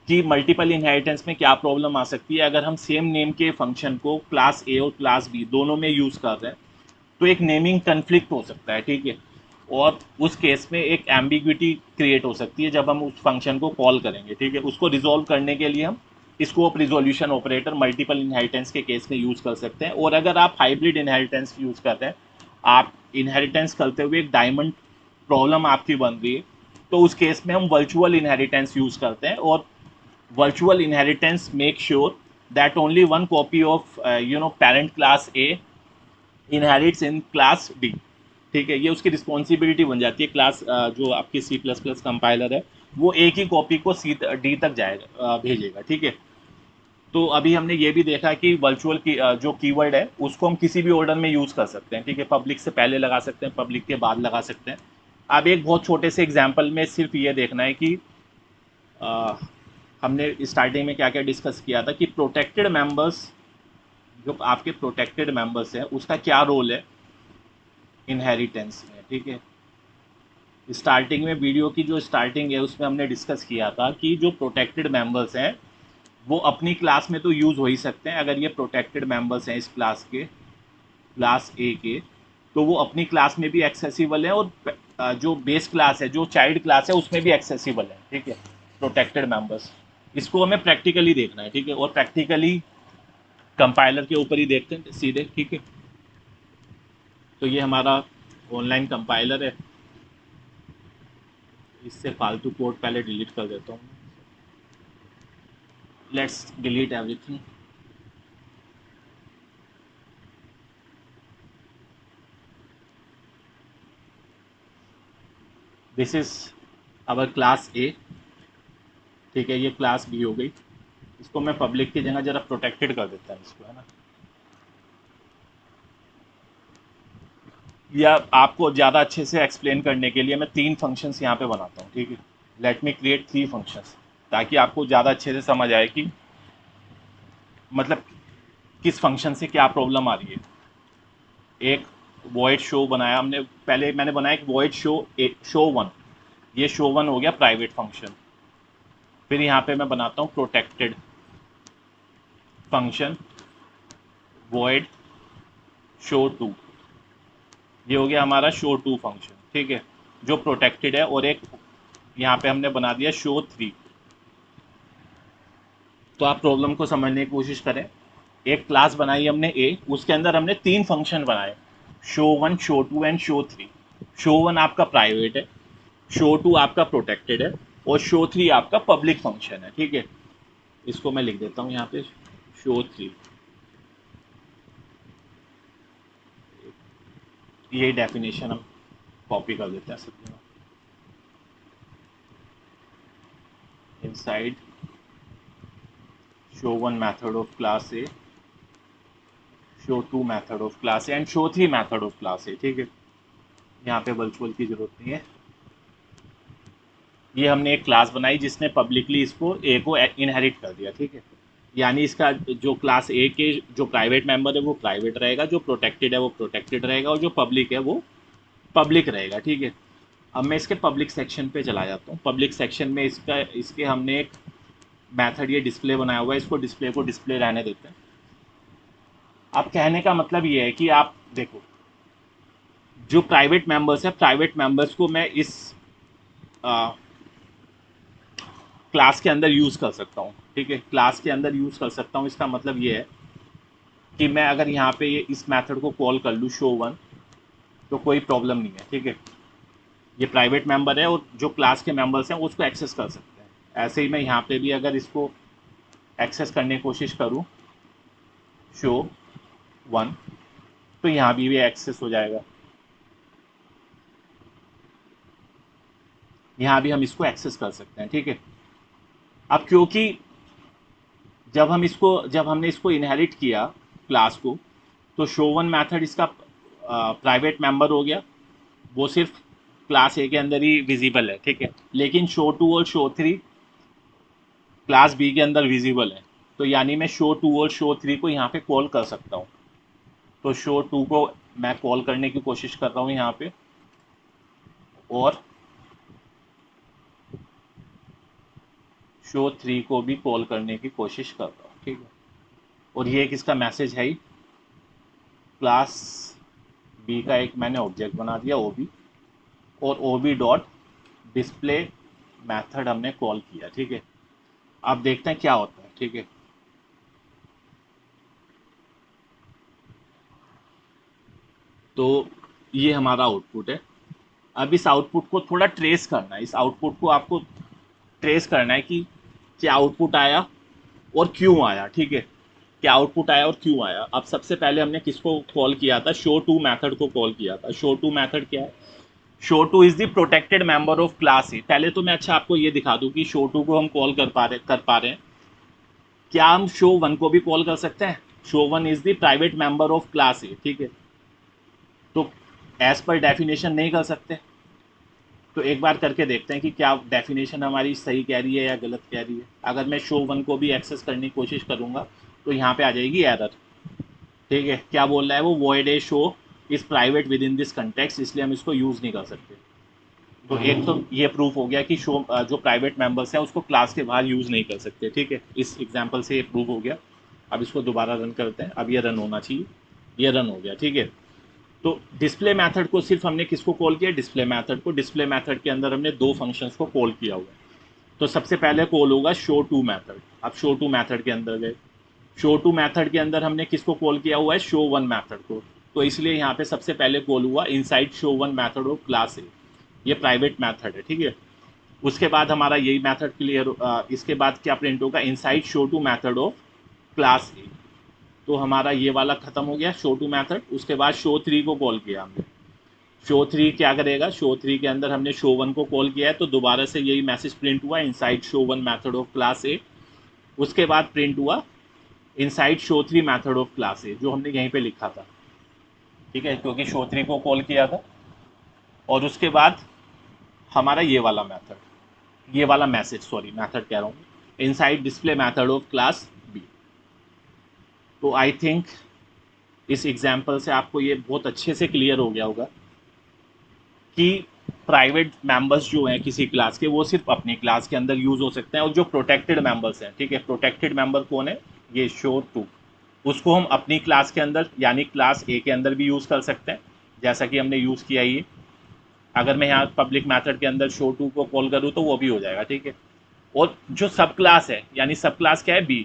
कि मल्टीपल इनहेरिटेंस में क्या प्रॉब्लम आ सकती है अगर हम सेम नेम के फंक्शन को क्लास ए और क्लास बी दोनों में यूज़ कर रहे हैं, तो एक नेमिंग कन्फ्लिक्ट हो सकता है, ठीक है। और उस केस में एक एम्बिग्विटी क्रिएट हो सकती है जब हम उस फंक्शन को कॉल करेंगे, ठीक है। उसको रिजॉल्व करने के लिए हम scope resolution operator multiple inheritance के केस में यूज़ कर सकते हैं। और अगर आप हाइब्रिड इनहेरिटेंस यूज़ करते हैं, आप इनहेरिटेंस करते हुए एक डायमंड प्रॉब्लम आपकी बन रही है, तो उस केस में हम वर्चुअल इनहेरिटेंस यूज़ करते हैं। और virtual inheritance make sure that only one copy of parent class A inherits in class B, ठीक है। ये उसकी रिस्पॉन्सिबिलिटी बन जाती है। क्लास जो आपकी C++ कंपाइलर है वो एक ही कॉपी को D तक जाएगा, भेजेगा, ठीक है। तो अभी हमने ये भी देखा कि वर्चुअल की जो कीवर्ड है उसको हम किसी भी ऑर्डर में यूज़ कर सकते हैं, ठीक है। पब्लिक से पहले लगा सकते हैं, पब्लिक के बाद लगा सकते हैं। अब एक बहुत छोटे से एग्जाम्पल में सिर्फ ये देखना है कि हमने स्टार्टिंग में क्या क्या डिस्कस किया था कि प्रोटेक्टेड मेंबर्स, जो आपके प्रोटेक्टेड मेंबर्स हैं उसका क्या रोल है इनहेरिटेंस में, ठीक है। स्टार्टिंग में वीडियो की जो स्टार्टिंग है उसमें हमने डिस्कस किया था कि जो प्रोटेक्टेड मेंबर्स हैं वो अपनी क्लास में तो यूज़ हो ही सकते हैं। अगर ये प्रोटेक्टेड मेंबर्स हैं इस क्लास के, क्लास ए के, तो वो अपनी क्लास में भी एक्सेसिबल है और जो बेस क्लास है, जो चाइल्ड क्लास है, उसमें भी एक्सेसिबल है, ठीक है, प्रोटेक्टेड मेंबर्स। इसको हमें प्रैक्टिकली देखना है, ठीक है। और प्रैक्टिकली कंपाइलर के ऊपर ही देखते हैं सीधे, ठीक है। तो ये हमारा ऑनलाइन कंपाइलर है। इससे फालतू कोड पहले डिलीट कर देता हूँ। Let's delete everything. This is our class A, ठीक है। ये क्लास बी हो गई। इसको मैं पब्लिक की जगह जरा प्रोटेक्टेड कर देता हूँ इसको, है ना। या आपको ज़्यादा अच्छे से एक्सप्लेन करने के लिए मैं 3 फंक्शंस यहाँ पे बनाता हूँ, ठीक है। लेट मी क्रिएट 3 फंक्शंस ताकि आपको ज़्यादा अच्छे से समझ आए कि मतलब किस फंक्शन से क्या प्रॉब्लम आ रही है। एक वॉइड शो बनाया हमने, पहले मैंने बनाया एक वॉइड शो वन। ये शो वन हो गया प्राइवेट फंक्शन। फिर यहाँ पे मैं बनाता हूँ protected function void show two. ये हो गया हमारा शो टू फंक्शन, ठीक है, जो प्रोटेक्टेड है। और एक यहाँ पे हमने बना दिया शो थ्री। तो आप प्रॉब्लम को समझने की कोशिश करें। एक क्लास बनाई हमने ए, उसके अंदर हमने 3 फंक्शन बनाए, show one, show two and show three. Show one आपका प्राइवेट है, शो टू आपका प्रोटेक्टेड है, और शो थ्री आपका पब्लिक फंक्शन है, ठीक है। इसको मैं लिख देता हूँ यहाँ पे शो थ्री। ये डेफिनेशन हम कॉपी कर देते हैं सब जगह। Inside show one method of class A, show two method of class A and show three method of class A, ठीक है। यहाँ पे वर्चुअल की जरूरत नहीं है। ये हमने एक क्लास बनाई जिसने पब्लिकली इसको ए को इनहेरिट कर दिया, ठीक है। यानी इसका जो क्लास ए के जो प्राइवेट मेंबर है वो प्राइवेट रहेगा, जो प्रोटेक्टेड है वो प्रोटेक्टेड रहेगा, और जो पब्लिक है वो पब्लिक रहेगा, ठीक है। अब मैं इसके पब्लिक सेक्शन पे चला जाता हूँ। पब्लिक सेक्शन में इसके हमने एक मेथड ये डिस्प्ले बनाया हुआ है। इसको डिस्प्ले को डिस्प्ले रहने देते हैं। अब कहने का मतलब ये है कि आप देखो, जो प्राइवेट मेंबर्स है, प्राइवेट मेंबर्स को मैं इस क्लास के अंदर यूज़ कर सकता हूँ, ठीक है। क्लास के अंदर यूज़ कर सकता हूँ, इसका मतलब ये है कि मैं अगर यहाँ पे ये इस मेथड को कॉल कर लूँ शो वन, तो कोई प्रॉब्लम नहीं है, ठीक है। ये प्राइवेट मेंबर है और जो क्लास के मेंबर्स हैं उसको एक्सेस कर सकते हैं। ऐसे ही मैं यहाँ पे भी अगर इसको एक्सेस करने की कोशिश करूँ शो वन, तो यहाँ भी एक्सेस हो जाएगा। यहाँ भी हम इसको एक्सेस कर सकते हैं, ठीक है। अब क्योंकि जब हमने इसको इनहेरिट किया क्लास को, तो शो वन मैथड इसका प्राइवेट मेंबर हो गया। वो सिर्फ क्लास ए के अंदर ही विजिबल है, ठीक है। लेकिन शो टू और शो थ्री क्लास बी के अंदर विजिबल है। तो यानी मैं शो टू और शो थ्री को यहाँ पे कॉल कर सकता हूँ। तो शो टू को मैं कॉल करने की कोशिश कर रहा हूँ यहाँ पे, और शो 3 को भी कॉल करने की कोशिश कर रहा हूँ, ठीक है। और ये किसका मैसेज है, क्लास बी का एक मैंने ऑब्जेक्ट बना दिया ओबी, और ओबी डॉट डिस्प्ले मैथड हमने कॉल किया, ठीक है। अब देखते हैं क्या होता है, ठीक है। तो ये हमारा आउटपुट है। अब इस आउटपुट को थोड़ा ट्रेस करना है, इस आउटपुट को आपको ट्रेस करना है कि क्या आउटपुट आया और क्यों आया, ठीक है। क्या आउटपुट आया और क्यों आया। अब सबसे पहले हमने किसको कॉल किया था, शो टू मैथड को कॉल किया था। शो टू मैथड क्या है, show two is the protected member of class ए। पहले तो मैं अच्छा आपको ये दिखा दूं कि शो टू को हम कॉल कर पा रहे हैं। क्या हम शो वन को भी कॉल कर सकते हैं, show one is the private member of class A, ठीक है। तो एज पर डेफिनेशन नहीं कर सकते। तो एक बार करके देखते हैं कि क्या डेफिनेशन हमारी सही कह रही है या गलत कह रही है। अगर मैं शो वन को भी एक्सेस करने की कोशिश करूंगा तो यहाँ पे आ जाएगी एरर, ठीक है। क्या बोल रहा है वो, void A show is private with in this context, इसलिए हम इसको यूज़ नहीं कर सकते। तो एक तो ये प्रूफ हो गया कि शो जो प्राइवेट मेंबर्स हैं उसको क्लास के बाहर यूज़ नहीं कर सकते, ठीक है। इस एग्जांपल से ये प्रूफ हो गया। अब इसको दोबारा रन करते हैं, अब ये रन होना चाहिए, ये रन हो गया, ठीक है। तो डिस्प्ले मेथड को सिर्फ हमने किसको कॉल किया, डिस्प्ले मेथड को। डिस्प्ले मेथड के अंदर हमने दो फंक्शंस को कॉल किया हुआ है। तो सबसे पहले कॉल होगा शो टू मेथड। अब शो टू मेथड के अंदर गए, शो टू मेथड के अंदर हमने किसको कॉल किया हुआ है, शो वन मेथड को। तो इसलिए यहाँ पे सबसे पहले कॉल हुआ inside show one method of class ए, ये प्राइवेट मेथड है, ठीक है। उसके बाद हमारा यही मेथड क्लियर, इसके बाद क्या प्रिंट होगा, inside show two method of class A. तो हमारा ये वाला खत्म हो गया शो टू मेथड। उसके बाद शो थ्री को कॉल किया हमने। शो थ्री क्या करेगा, शो थ्री के अंदर हमने शो वन को कॉल किया है, तो दोबारा से यही मैसेज प्रिंट हुआ inside show one method of class ए। उसके बाद प्रिंट हुआ inside show three method of class ए, जो हमने यहीं पे लिखा था, ठीक है, क्योंकि शो थ्री को कॉल किया था। और उसके बाद हमारा ये वाला मेथड, ये वाला मैसेज, सॉरी मैथड कह रहा हूँ, inside display method of class B. तो आई थिंक इस एग्जाम्पल से आपको ये बहुत अच्छे से क्लियर हो गया होगा कि प्राइवेट मेंबर्स जो हैं किसी क्लास के, वो सिर्फ अपनी क्लास के अंदर यूज़ हो सकते हैं। और जो प्रोटेक्टेड मेंबर्स हैं, ठीक है, प्रोटेक्टेड मेंबर कौन है, ये शो टू, उसको हम अपनी क्लास के अंदर यानी क्लास ए के अंदर भी यूज़ कर सकते हैं, जैसा कि हमने यूज़ किया ये। अगर मैं यहाँ पब्लिक मैथड के अंदर शो टू को कॉल करूँ तो वो भी हो जाएगा, ठीक है। और जो सब क्लास है, यानी सब क्लास क्या है, बी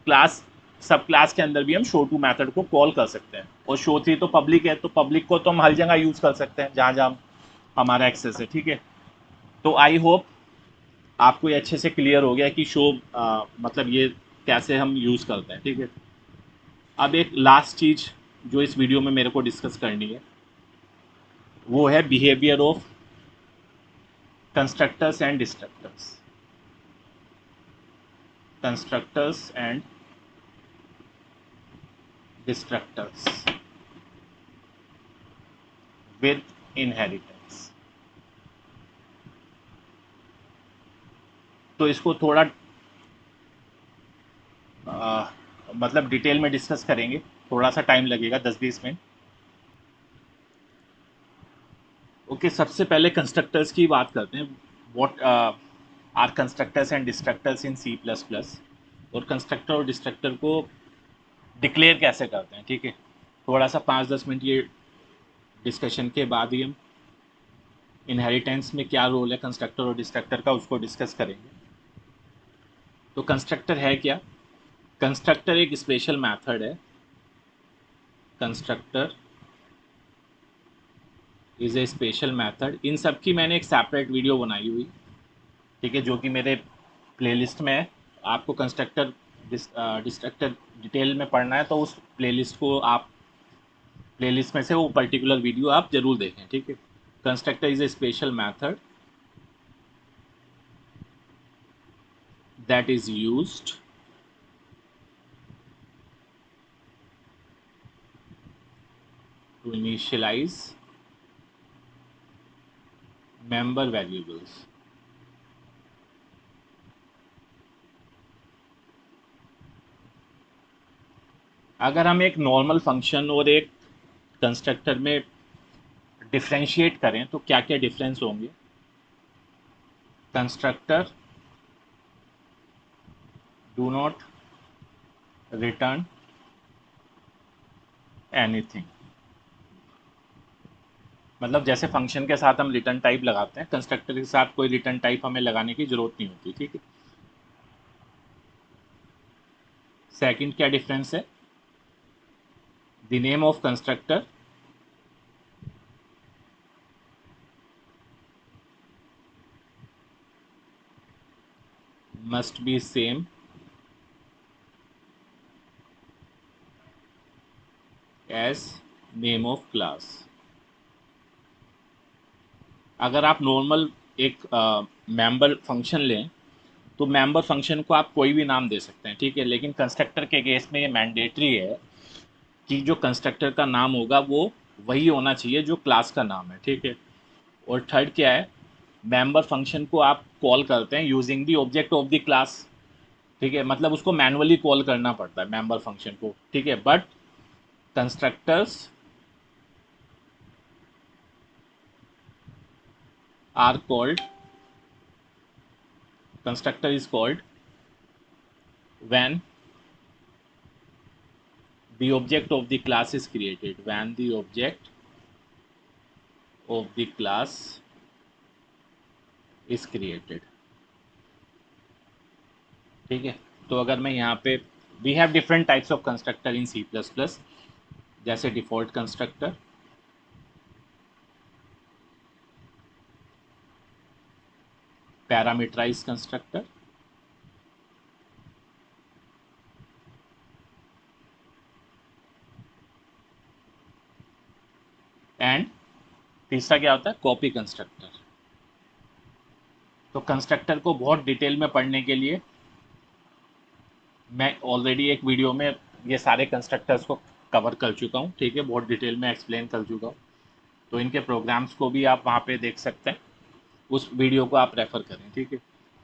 क्लास, सब क्लास के अंदर भी हम शो टू मैथड को कॉल कर सकते हैं। और शो थ्री तो पब्लिक है, तो पब्लिक को तो हम हर जगह यूज़ कर सकते हैं जहाँ जहाँ हमारा एक्सेस है, ठीक है। तो आई होप आपको ये अच्छे से क्लियर हो गया कि शो मतलब ये कैसे हम यूज़ करते हैं, ठीक है। अब एक लास्ट चीज़ जो इस वीडियो में मेरे को डिस्कस करनी है, वो है behaviour of constructors and destructors. Constructors and destructors with inheritance. तो इसको थोड़ा मतलब डिटेल में डिस्कस करेंगे, थोड़ा सा टाइम लगेगा, 10-20 मिनट। ओके, सबसे पहले कंस्ट्रक्टर्स की बात करते हैं। What are constructors and destructors in C plus plus, और कंस्ट्रक्टर और डिस्ट्रक्टर को डिक्लेयर कैसे करते हैं, ठीक है। थोड़ा सा 5-10 मिनट ये डिस्कशन के बाद ही हम इनहेरिटेंस में क्या रोल है कंस्ट्रक्टर और डिस्ट्रक्टर का, उसको डिस्कस करेंगे। तो कंस्ट्रक्टर है क्या, कंस्ट्रक्टर एक स्पेशल मेथड है। Constructor is a special method. इन सब की मैंने एक सेपरेट वीडियो बनाई हुई, ठीक है, जो कि मेरे प्लेलिस्ट में है। आपको कंस्ट्रक्टर डिस्ट्रक्टर डिटेल में पढ़ना है तो उस प्लेलिस्ट को आप, प्लेलिस्ट में से वो पर्टिकुलर वीडियो आप जरूर देखें, ठीक है। Constructor is a special method that is used to initialize member variables। अगर हम एक नॉर्मल फंक्शन और एक कंस्ट्रक्टर में डिफ्रेंशिएट करें तो क्या क्या डिफरेंस होंगे? Constructor do not return anything, मतलब जैसे फंक्शन के साथ हम रिटर्न टाइप लगाते हैं, कंस्ट्रक्टर के साथ कोई रिटर्न टाइप हमें लगाने की जरूरत नहीं होती, ठीक है। सेकंड क्या डिफरेंस है? The name of constructor must be same as name of class. अगर आप नॉर्मल एक मेंबर फंक्शन लें तो मेंबर फंक्शन को आप कोई भी नाम दे सकते हैं, ठीक है, लेकिन कंस्ट्रक्टर के केस में ये मैंडेटरी है कि जो कंस्ट्रक्टर का नाम होगा वो वही होना चाहिए जो क्लास का नाम है, ठीक है। और थर्ड क्या है? मेंबर फंक्शन को आप कॉल करते हैं using the object of the class, ठीक है, मतलब उसको मैनुअली कॉल करना पड़ता है मेंबर फंक्शन को, ठीक है। But constructors are called, constructor is called when the object of the class is created, when the object of the class is created, ठीक है। तो अगर मैं यहाँ पे we have different types of constructor in C plus plus, जैसे default constructor, parameterize constructor and तीसरा क्या होता है? Copy constructor. तो कंस्ट्रक्टर को बहुत डिटेल में पढ़ने के लिए मैं ऑलरेडी एक वीडियो में ये सारे कंस्ट्रक्टर्स को कवर कर चुका हूँ, ठीक है, बहुत डिटेल में एक्सप्लेन कर चुका हूँ। तो इनके प्रोग्राम्स को भी आप वहाँ पे देख सकते हैं, उस वीडियो को आप रेफर करें, ठीक है।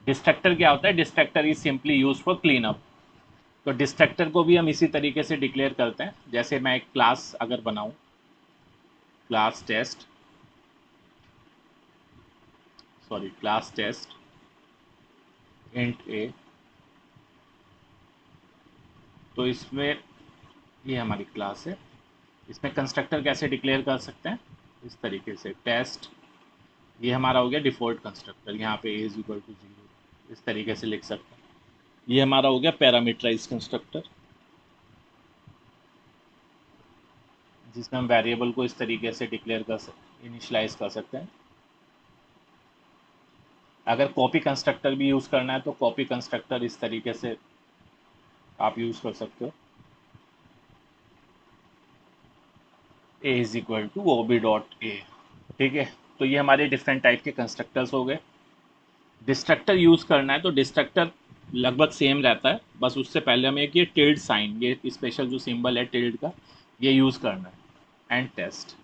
डिस्ट्रक्टर क्या होता है? Destructor is simply use for clean up. तो डिस्ट्रक्टर को भी हम इसी तरीके से डिक्लेयर करते हैं, जैसे मैं एक क्लास अगर बनाऊं, class test, sorry class test int A, तो इसमें ये हमारी क्लास है, इसमें कंस्ट्रक्टर कैसे डिक्लेयर कर सकते हैं? इस तरीके से टेस्ट, ये हमारा हो गया डिफ़ॉल्ट कंस्ट्रक्टर, यहाँ पे ए इज इक्वल टू 0, इस तरीके से लिख सकते हैं। ये हमारा हो गया पैरामीटराइज कंस्ट्रक्टर, जिसमें हम वेरिएबल को इस तरीके से डिक्लेयर कर सकते, इनिशलाइज कर सकते हैं। अगर कॉपी कंस्ट्रक्टर भी यूज़ करना है तो कॉपी कंस्ट्रक्टर इस तरीके से आप यूज़ कर सकते हो, A is equal to O B dot A, ठीक है। तो ये हमारे डिफरेंट टाइप के कंस्ट्रक्टर्स हो गए। डिस्ट्रक्टर यूज़ करना है तो डिस्ट्रक्टर लगभग सेम रहता है, बस उससे पहले हमें एक ये टिल्ड साइन, ये स्पेशल जो सिंबल है टिल्ड का, ये यूज़ करना है। एंड टेस्ट,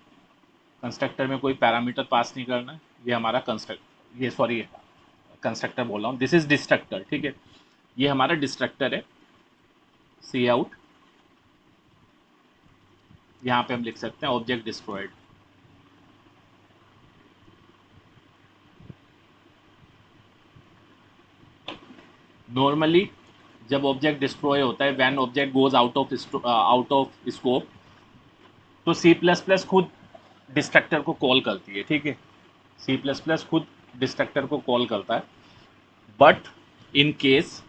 कंस्ट्रक्टर में कोई पैरामीटर पास नहीं करना है, ये हमारा कंस्ट्रक्ट, ये सॉरी कंस्ट्रक्टर बोल रहा हूँ, दिस इज डिस्ट्रक्टर, ठीक है। ये हमारा डिस्ट्रक्टर है। सी आउट, यहाँ पे हम लिख सकते हैं ऑब्जेक्ट डिस्ट्रॉयड। नॉर्मली जब ऑब्जेक्ट डिस्ट्रॉय होता है, when object goes out of scope, तो सी प्लस प्लस खुद डिस्ट्रक्टर को कॉल करती है, ठीक है। सी प्लस प्लस खुद डिस्ट्रक्टर को कॉल करता है। But in case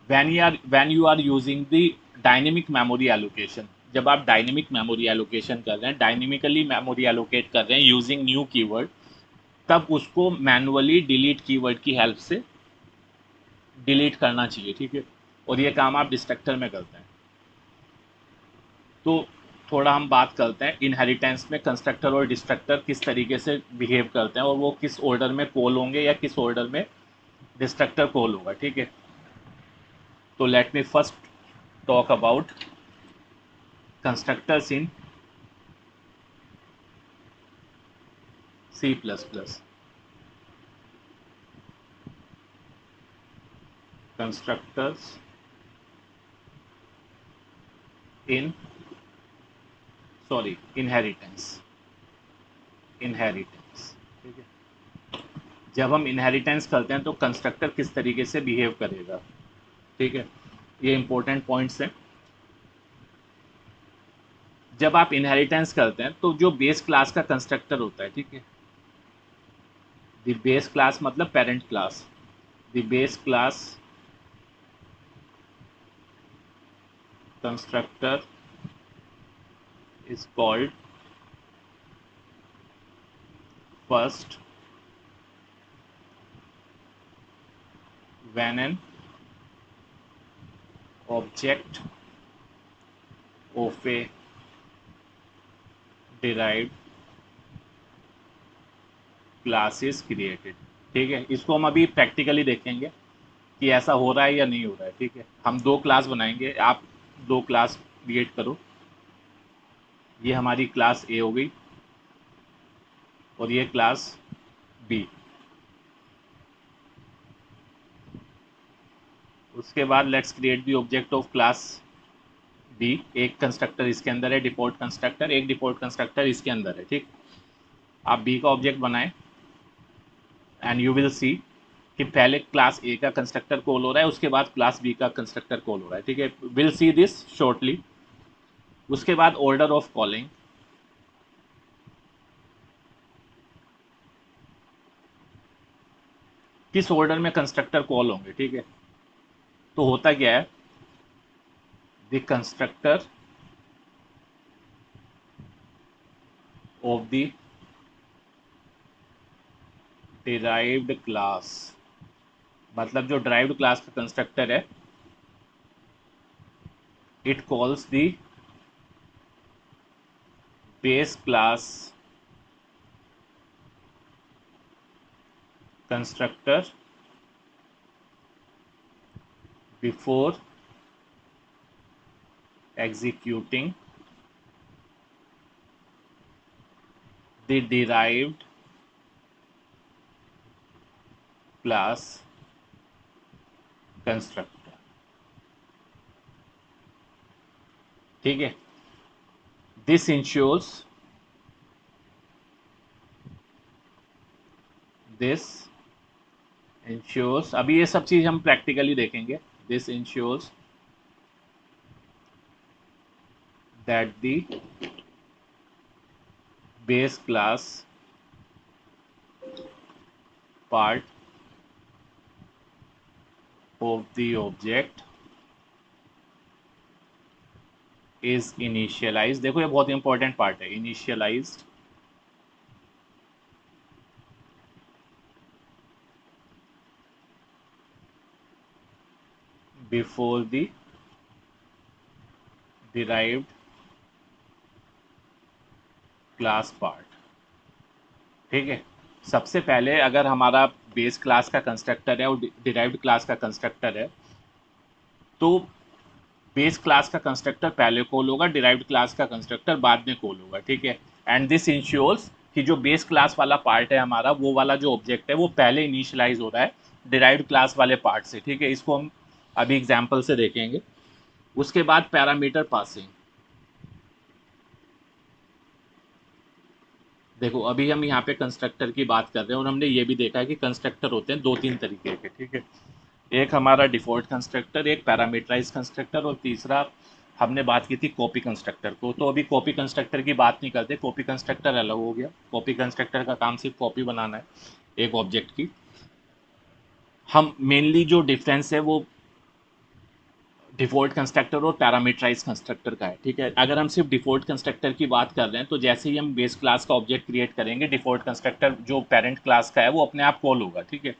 when you are using the dynamic memory allocation, जब आप डायनेमिक मेमोरी एलोकेशन कर रहे हैं, डायनेमिकली मेमोरी एलोकेट कर रहे हैं यूजिंग न्यू कीवर्ड, तब उसको मैनुअली डिलीट कीवर्ड की हेल्प से डिलीट करना चाहिए, ठीक है। और ये काम आप डिस्ट्रक्टर में करते हैं। तो थोड़ा हम बात करते हैं इनहेरिटेंस में कंस्ट्रक्टर और डिस्ट्रक्टर किस तरीके से बिहेव करते हैं, और वो किस ऑर्डर में कॉल होंगे या किस ऑर्डर में डिस्ट्रक्टर कॉल होगा, ठीक है। तो let me first talk about constructors in C plus plus. Constructors in sorry, inheritance. Inheritance, ठीक है। जब हम इनहेरिटेंस करते हैं तो कंस्ट्रक्टर किस तरीके से बिहेव करेगा, ठीक है। ये इंपॉर्टेंट पॉइंट्स हैं। जब आप इनहेरिटेंस करते हैं तो जो बेस क्लास का कंस्ट्रक्टर होता है, ठीक है, द बेस क्लास मतलब parent class, the base class constructor is called first when an object of a derived class is created, ठीक है। इसको हम अभी प्रैक्टिकली देखेंगे कि ऐसा हो रहा है या नहीं हो रहा है, ठीक है। हम दो क्लास बनाएंगे, आप दो क्लास क्रिएट करो। ये हमारी क्लास ए हो गई और ये क्लास बी। उसके बाद let's create the object of class B. एक कंस्ट्रक्टर इसके अंदर है, डिफॉल्ट कंस्ट्रक्टर, एक डिफॉल्ट कंस्ट्रक्टर इसके अंदर है, ठीक। आप बी का ऑब्जेक्ट बनाएं एंड यू विल सी कि पहले क्लास ए का कंस्ट्रक्टर कॉल हो रहा है, उसके बाद क्लास बी का कंस्ट्रक्टर कॉल हो रहा है, ठीक है। Will see this shortly. उसके बाद ऑर्डर ऑफ कॉलिंग, किस ऑर्डर में कंस्ट्रक्टर कॉल होंगे, ठीक है। तो होता क्या है, the constructor of the derived class, मतलब जो डिराइव्ड क्लास का कंस्ट्रक्टर है, it calls the base class constructor before executing the derived class constructor, ठीक है। दिस इंश्योर्स, दिस इंश्योर्स, अभी ये सब चीज हम प्रैक्टिकली देखेंगे। This ensures that the base class part of the object is initialized। देखो ये बहुत इंपॉर्टेंट पार्ट है, initialized before the derived class part, ठीक है। सबसे पहले अगर हमारा बेस क्लास का कंस्ट्रक्टर है और डिराइव्ड क्लास का कंस्ट्रक्टर है, तो बेस क्लास का कंस्ट्रक्टर पहले कॉल होगा, डिराइव्ड क्लास का कंस्ट्रक्टर बाद में कॉल होगा, ठीक है। एंड दिस इंश्योर्स कि जो बेस क्लास वाला पार्ट है हमारा, वो वाला जो ऑब्जेक्ट है वो पहले इनिशियलाइज हो रहा है डिराइव्ड क्लास वाले पार्ट से, ठीक है। इसको हम अभी एग्जाम्पल से देखेंगे। उसके बाद पैरामीटर पासिंग, देखो अभी हम यहाँ पे कंस्ट्रक्टर की बात कर रहे हैं और हमने ये भी देखा है कि कंस्ट्रक्टर होते हैं दो तीन तरीके के, ठीक है। एक हमारा डिफॉल्ट कंस्ट्रक्टर, एक पैरामीटराइज कंस्ट्रक्टर, और तीसरा हमने बात की थी कॉपी कंस्ट्रक्टर को। तो अभी कॉपी कंस्ट्रक्टर की बात नहीं करते, कॉपी कंस्ट्रक्टर अलग हो गया। कॉपी कंस्ट्रक्टर का काम सिर्फ कॉपी बनाना है एक ऑब्जेक्ट की। हम मेनली जो डिफरेंस है वो डिफॉल्ट कंस्ट्रक्टर और पैरामीटराइज कंस्ट्रक्टर का है, ठीक है। अगर हम सिर्फ डिफॉल्ट कंस्ट्रक्टर की बात कर रहे हैं तो जैसे ही हम बेस क्लास का ऑब्जेक्ट क्रिएट करेंगे, डिफॉल्ट कंस्ट्रक्टर जो पेरेंट क्लास का है वो अपने आप कॉल होगा, ठीक है।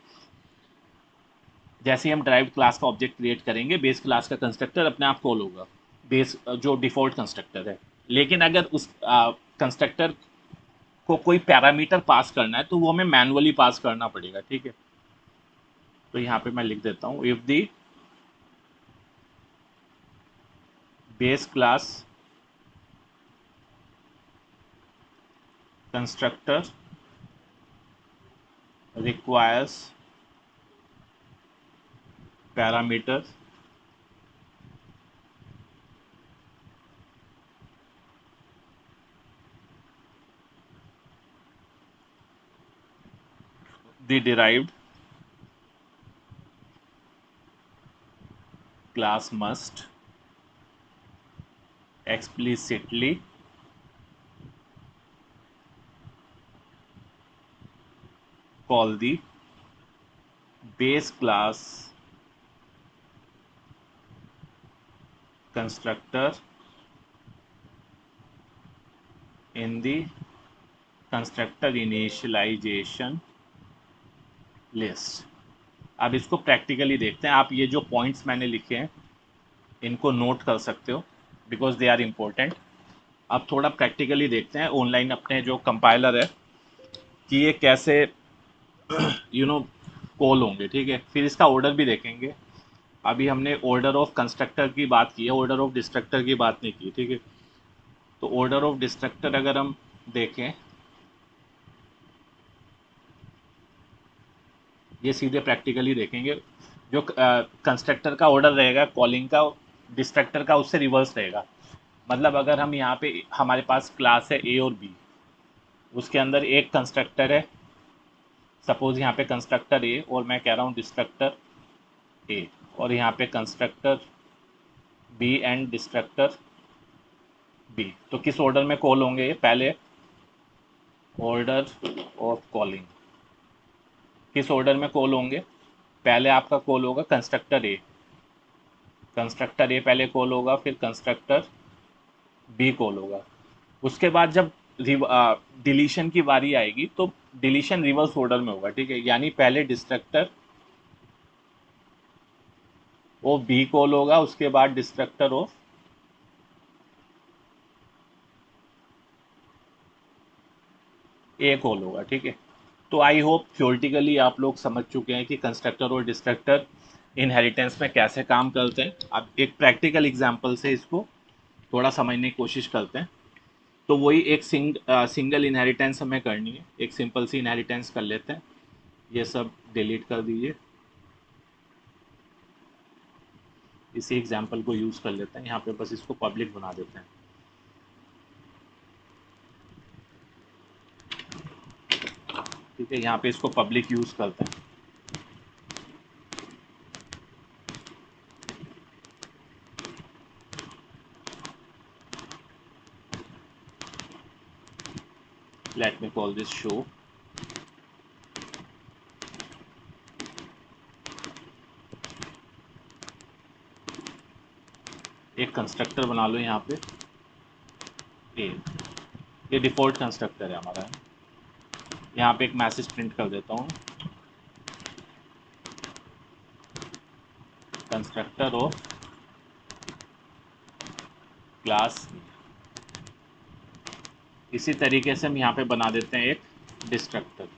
जैसे ही हम ड्राइव्ड क्लास का ऑब्जेक्ट क्रिएट करेंगे, बेस क्लास का कंस्ट्रक्टर अपने आप कॉल होगा, बेस जो डिफॉल्ट कंस्ट्रक्टर है। लेकिन अगर उस कंस्ट्रक्टर को कोई पैरामीटर पास करना है तो वो हमें मैनुअली पास करना पड़ेगा, ठीक है। तो यहाँ पे मैं लिख देता हूँ, if the base class constructor requires parameters the derived class must explicitly call the base class constructor in the constructor initialization list। अब इसको प्रैक्टिकली देखते हैं। आप ये जो पॉइंट्स मैंने लिखे हैं इनको नोट कर सकते हो बिकॉज दे आर इम्पोर्टेंट। अब थोड़ा प्रैक्टिकली देखते हैं ऑनलाइन अपने जो कंपाइलर है कि ये कैसे कॉल होंगे, ठीक है। फिर इसका ऑर्डर भी देखेंगे। अभी हमने ऑर्डर ऑफ कंस्ट्रक्टर की बात की है, ऑर्डर ऑफ डिस्ट्रक्टर की बात नहीं की, ठीक है। तो ऑर्डर ऑफ डिस्ट्रक्टर अगर हम देखें, ये सीधे प्रैक्टिकली देखेंगे। जो कंस्ट्रक्टर का ऑर्डर रहेगा कॉलिंग का, डिस्ट्रक्टर का उससे रिवर्स रहेगा। मतलब अगर हम यहाँ पे हमारे पास क्लास है ए और बी, उसके अंदर एक कंस्ट्रक्टर है, सपोज यहाँ पे कंस्ट्रक्टर ए और मैं कह रहा हूँ डिस्ट्रक्टर ए, और यहाँ पे constructor B and destructor B. तो किस ऑर्डर में कॉल होंगे ये? पहले ऑर्डर ऑफ कॉलिंग, किस ऑर्डर में कॉल होंगे? पहले आपका कॉल होगा कंस्ट्रक्टर ए, कंस्ट्रक्टर ए पहले कॉल होगा, फिर कंस्ट्रक्टर बी कॉल होगा। उसके बाद जब डिलीशन की बारी आएगी तो डिलीशन रिवर्स ऑर्डर में होगा, ठीक है। यानी पहले डिस्ट्रक्टर ऑफ बी कॉल होगा, उसके बाद डिस्ट्रक्टर ऑफ ए कॉल होगा, ठीक है। तो आई होप थ्योरेटिकली आप लोग समझ चुके हैं कि कंस्ट्रक्टर और डिस्ट्रक्टर इनहेरिटेंस में कैसे काम करते हैं। अब एक प्रैक्टिकल एग्जांपल से इसको थोड़ा समझने की कोशिश करते हैं। तो वही एक सिंगल इनहेरिटेंस हमें करनी है, एक सिंपल सी इनहेरिटेंस कर लेते हैं। ये सब डिलीट कर दीजिए, इसी एग्जांपल को यूज़ कर लेते हैं। यहाँ पे बस इसको पब्लिक बना देते हैं, ठीक है। यहाँ पे इसको पब्लिक यूज़ करते हैं। Let me call this show. एक कंस्ट्रक्टर बना लो यहाँ पे ए, ये डिफ़ॉल्ट कंस्ट्रक्टर है हमारा। यहाँ पे एक मैसेज प्रिंट कर देता हूँ, कंस्ट्रक्टर ऑफ क्लास। इसी तरीके से हम यहाँ पे बना देते हैं एक डिस्ट्रक्टर,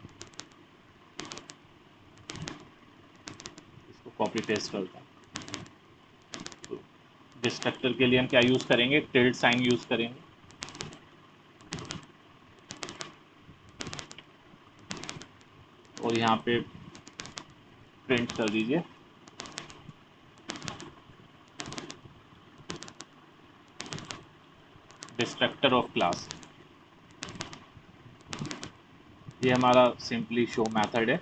इसको कॉपी पेस्ट करते हैं। तो डिस्ट्रक्टर के लिए हम क्या यूज़ करेंगे? टिल्ड साइन यूज़ करेंगे। और यहाँ पे प्रिंट कर दीजिए डिस्ट्रक्टर ऑफ क्लास। ये हमारा सिंपली शो मेथड है।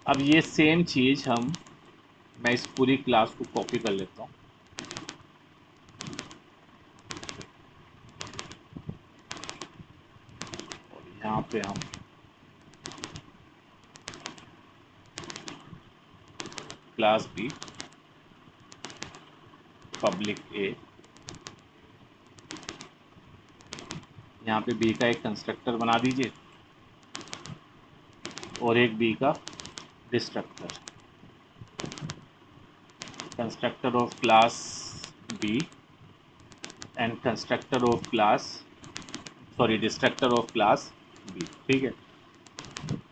अब ये सेम चीज़ मैं इस पूरी क्लास को कॉपी कर लेता हूँ। और यहाँ पे हम क्लास बी पब्लिक ए, यहाँ पे बी का एक कंस्ट्रक्टर बना दीजिए और एक बी का destructor, constructor of class B and constructor of class, sorry destructor of class B, ठीक है।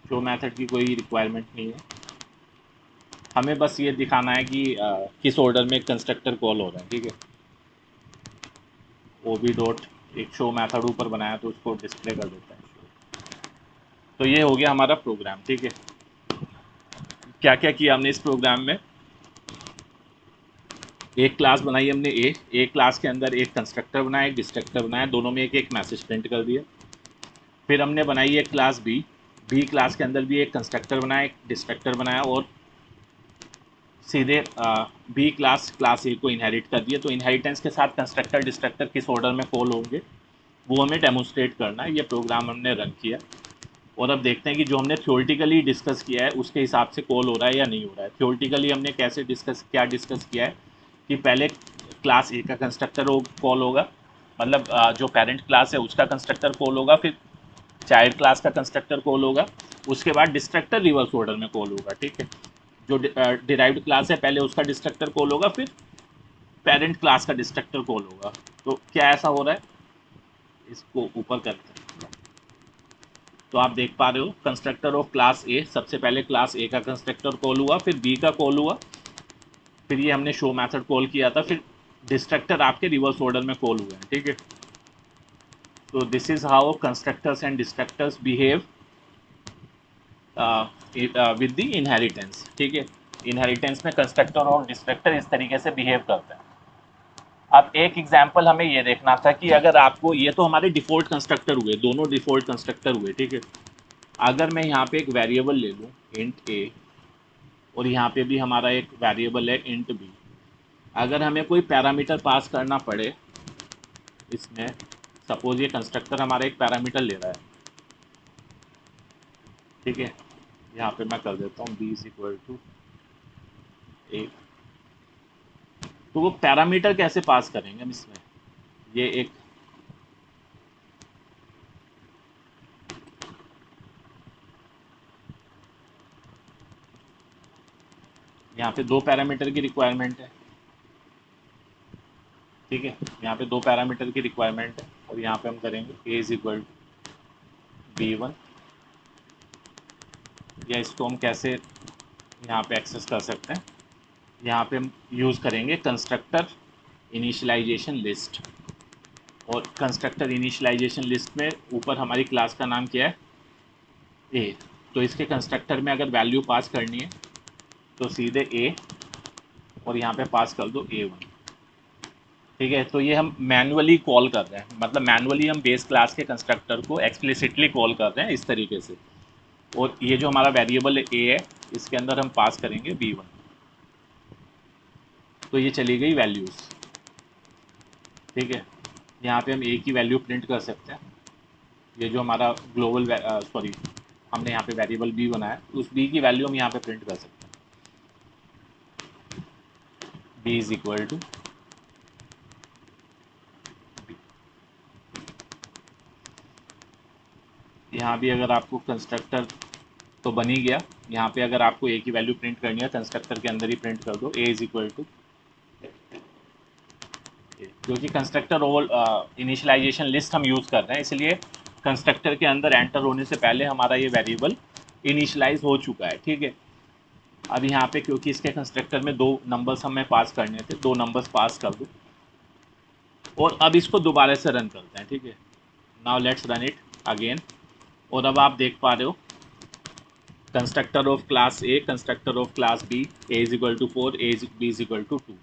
शो मेथड की कोई रिक्वायरमेंट नहीं है, हमें बस ये दिखाना है कि किस ऑर्डर में कंस्ट्रक्टर कॉल हो रहा है, ठीक है। ओ बी डॉट एक शो मेथड ऊपर बनाया तो उसको डिस्प्ले कर देता है शो। तो ये हो गया हमारा प्रोग्राम, ठीक है। क्या क्या किया हमने इस प्रोग्राम में? एक क्लास बनाई हमने ए क्लास के अंदर एक कंस्ट्रक्टर बनाया, एक डिस्ट्रक्टर बनाया, दोनों में एक एक मैसेज प्रिंट कर दिया। फिर हमने बनाई एक क्लास बी क्लास के अंदर भी एक कंस्ट्रक्टर बनाया, एक डिस्ट्रक्टर बनाया, और सीधे बी क्लास ए को इनहेरिट कर दिया। तो इनहेरिटेंस के साथ कंस्ट्रक्टर डिस्ट्रक्टर किस ऑर्डर में कॉल होंगे वो हमें डेमोन्स्ट्रेट करना है। ये प्रोग्राम हमने रन किया और अब देखते हैं कि जो हमने थ्योरेटिकली डिस्कस किया है उसके हिसाब से कॉल हो रहा है या नहीं हो रहा है। थ्योरेटिकली हमने कैसे डिस्कस किया है कि पहले क्लास ए का कंस्ट्रक्टर कॉल होगा, मतलब जो पेरेंट क्लास है उसका कंस्ट्रक्टर कॉल होगा, फिर चाइल्ड क्लास का कंस्ट्रक्टर कॉल होगा, उसके बाद डिस्ट्रक्टर रिवर्स ऑर्डर में कॉल होगा। ठीक है, जो डिराइव्ड क्लास है पहले उसका डिस्ट्रक्टर कॉल होगा, फिर पेरेंट क्लास का डिस्ट्रक्टर कॉल होगा। तो क्या ऐसा हो रहा है, इसको ऊपर करते हैं। तो आप देख पा रहे हो कंस्ट्रक्टर ऑफ क्लास ए, सबसे पहले क्लास ए का कंस्ट्रक्टर कॉल हुआ, फिर बी का कॉल हुआ, फिर ये हमने शो मेथड कॉल किया था, फिर डिस्ट्रक्टर आपके रिवर्स ऑर्डर में कॉल हुए हैं। ठीक है, तो this is how constructors and destructors behave with the inheritance. ठीक है, इनहेरिटेंस में कंस्ट्रक्टर और डिस्ट्रक्टर इस तरीके से बिहेव करते हैं। अब एक एग्जांपल हमें ये देखना था कि अगर आपको, ये तो हमारे डिफॉल्ट कंस्ट्रक्टर हुए, दोनों डिफॉल्ट कंस्ट्रक्टर हुए। ठीक है, अगर मैं यहाँ पे एक वेरिएबल ले लूँ इंट ए, और यहाँ पे भी हमारा एक वेरिएबल है इंट बी, अगर हमें कोई पैरामीटर पास करना पड़े इसमें, सपोज ये कंस्ट्रक्टर हमारा एक पैरामीटर ले रहा है। ठीक है, यहाँ पे मैं कर देता हूँ बी इज इक्वल टू ए। तो वो पैरामीटर कैसे पास करेंगे हम इसमें, ये एक यहाँ पे दो पैरामीटर की रिक्वायरमेंट है। ठीक है, यहाँ पे दो पैरामीटर की रिक्वायरमेंट है और यहाँ पे हम करेंगे A is equal to B one, या इसको हम कैसे यहाँ पे एक्सेस कर सकते हैं, यहाँ पे हम यूज़ करेंगे कंस्ट्रक्टर इनिशियलाइजेशन लिस्ट। और कंस्ट्रक्टर इनिशियलाइजेशन लिस्ट में ऊपर हमारी क्लास का नाम क्या है, ए। तो इसके कंस्ट्रक्टर में अगर वैल्यू पास करनी है तो सीधे ए और यहाँ पे पास कर दो A1। ठीक है, तो ये हम मैनुअली कॉल कर रहे हैं, मतलब मैनुअली हम बेस क्लास के कंस्ट्रक्टर को एक्सप्लिसिटली कॉल कर रहे हैं इस तरीके से। और ये जो हमारा वेरिएबल ए है इसके अंदर हम पास करेंगे B1। तो ये चली गई वैल्यूज़। ठीक है, यहाँ पे हम ए की वैल्यू प्रिंट कर सकते हैं। ये जो हमारा ग्लोबल सॉरी हमने यहाँ पे वेरिएबल बी बनाया, उस बी की वैल्यू हम यहाँ पे प्रिंट कर सकते हैं, B is equal to B. यहाँ भी अगर आपको कंस्ट्रक्टर तो बन ही गया, यहाँ पे अगर आपको ए की वैल्यू प्रिंट करनी है कंस्ट्रक्टर के अंदर ही प्रिंट कर दो, ए इज इक्वल टू, क्योंकि कंस्ट्रक्टर ओवर इनिशियलाइजेशन लिस्ट हम यूज़ कर रहे हैं इसलिए कंस्ट्रक्टर के अंदर एंटर होने से पहले हमारा ये वेरिएबल इनिशियलाइज हो चुका है। ठीक है, अब यहाँ पे क्योंकि इसके कंस्ट्रक्टर में दो नंबर्स हमें पास करने थे, दो नंबर्स पास कर दो और अब इसको दोबारा से रन करते हैं। ठीक है, now let's run it again. और अब आप देख पा रहे हो constructor of class A, constructor of class B, A is equal to 4, A B is equal to 2।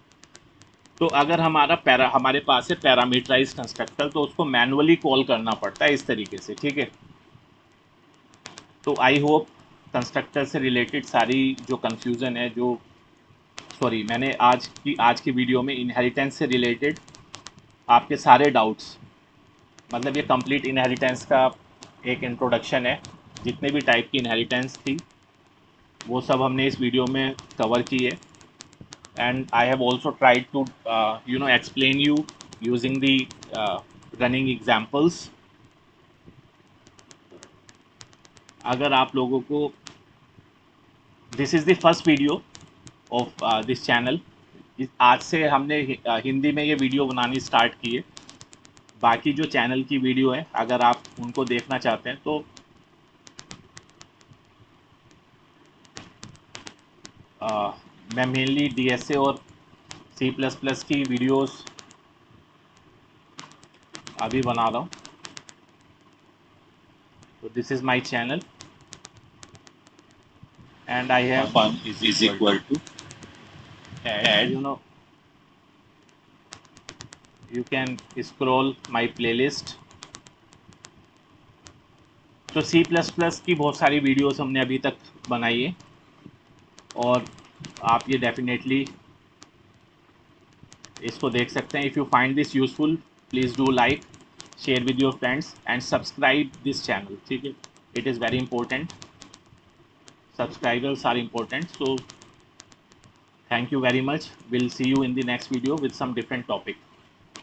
तो अगर हमारे पास है पैरामीटराइज कंस्ट्रक्टर तो उसको मैनुअली कॉल करना पड़ता है इस तरीके से। ठीक है, तो आई होप कंस्ट्रक्टर से रिलेटेड सारी जो कंफ्यूजन है, जो सॉरी मैंने आज की वीडियो में इनहेरिटेंस से रिलेटेड आपके सारे डाउट्स, मतलब ये कंप्लीट इनहेरिटेंस का एक इंट्रोडक्शन है, जितने भी टाइप की इनहेरिटेंस थी वो सब हमने इस वीडियो में कवर की है। And I have also tried to explain you using the running examples। अगर आप लोगों को this is the first video of this channel, आज से हमने हिंदी में ये वीडियो बनानी स्टार्ट की है। बाकी जो चैनल की वीडियो है अगर आप उनको देखना चाहते हैं तो मैं मेनली DSA और C++ की वीडियोस अभी बना रहा हूँ। तो this is my channel and I have
Fun is equal to
add, you can scroll my playlist तो C++ की बहुत सारी वीडियोस हमने अभी तक बनाई है, और आप ये डेफिनेटली इसको देख सकते हैं. If you find this useful, please do like, share with your friends and subscribe this channel. ठीक है, it is very important. Subscribers are important. So thank you very much. We'll see you in the next video with some different topic.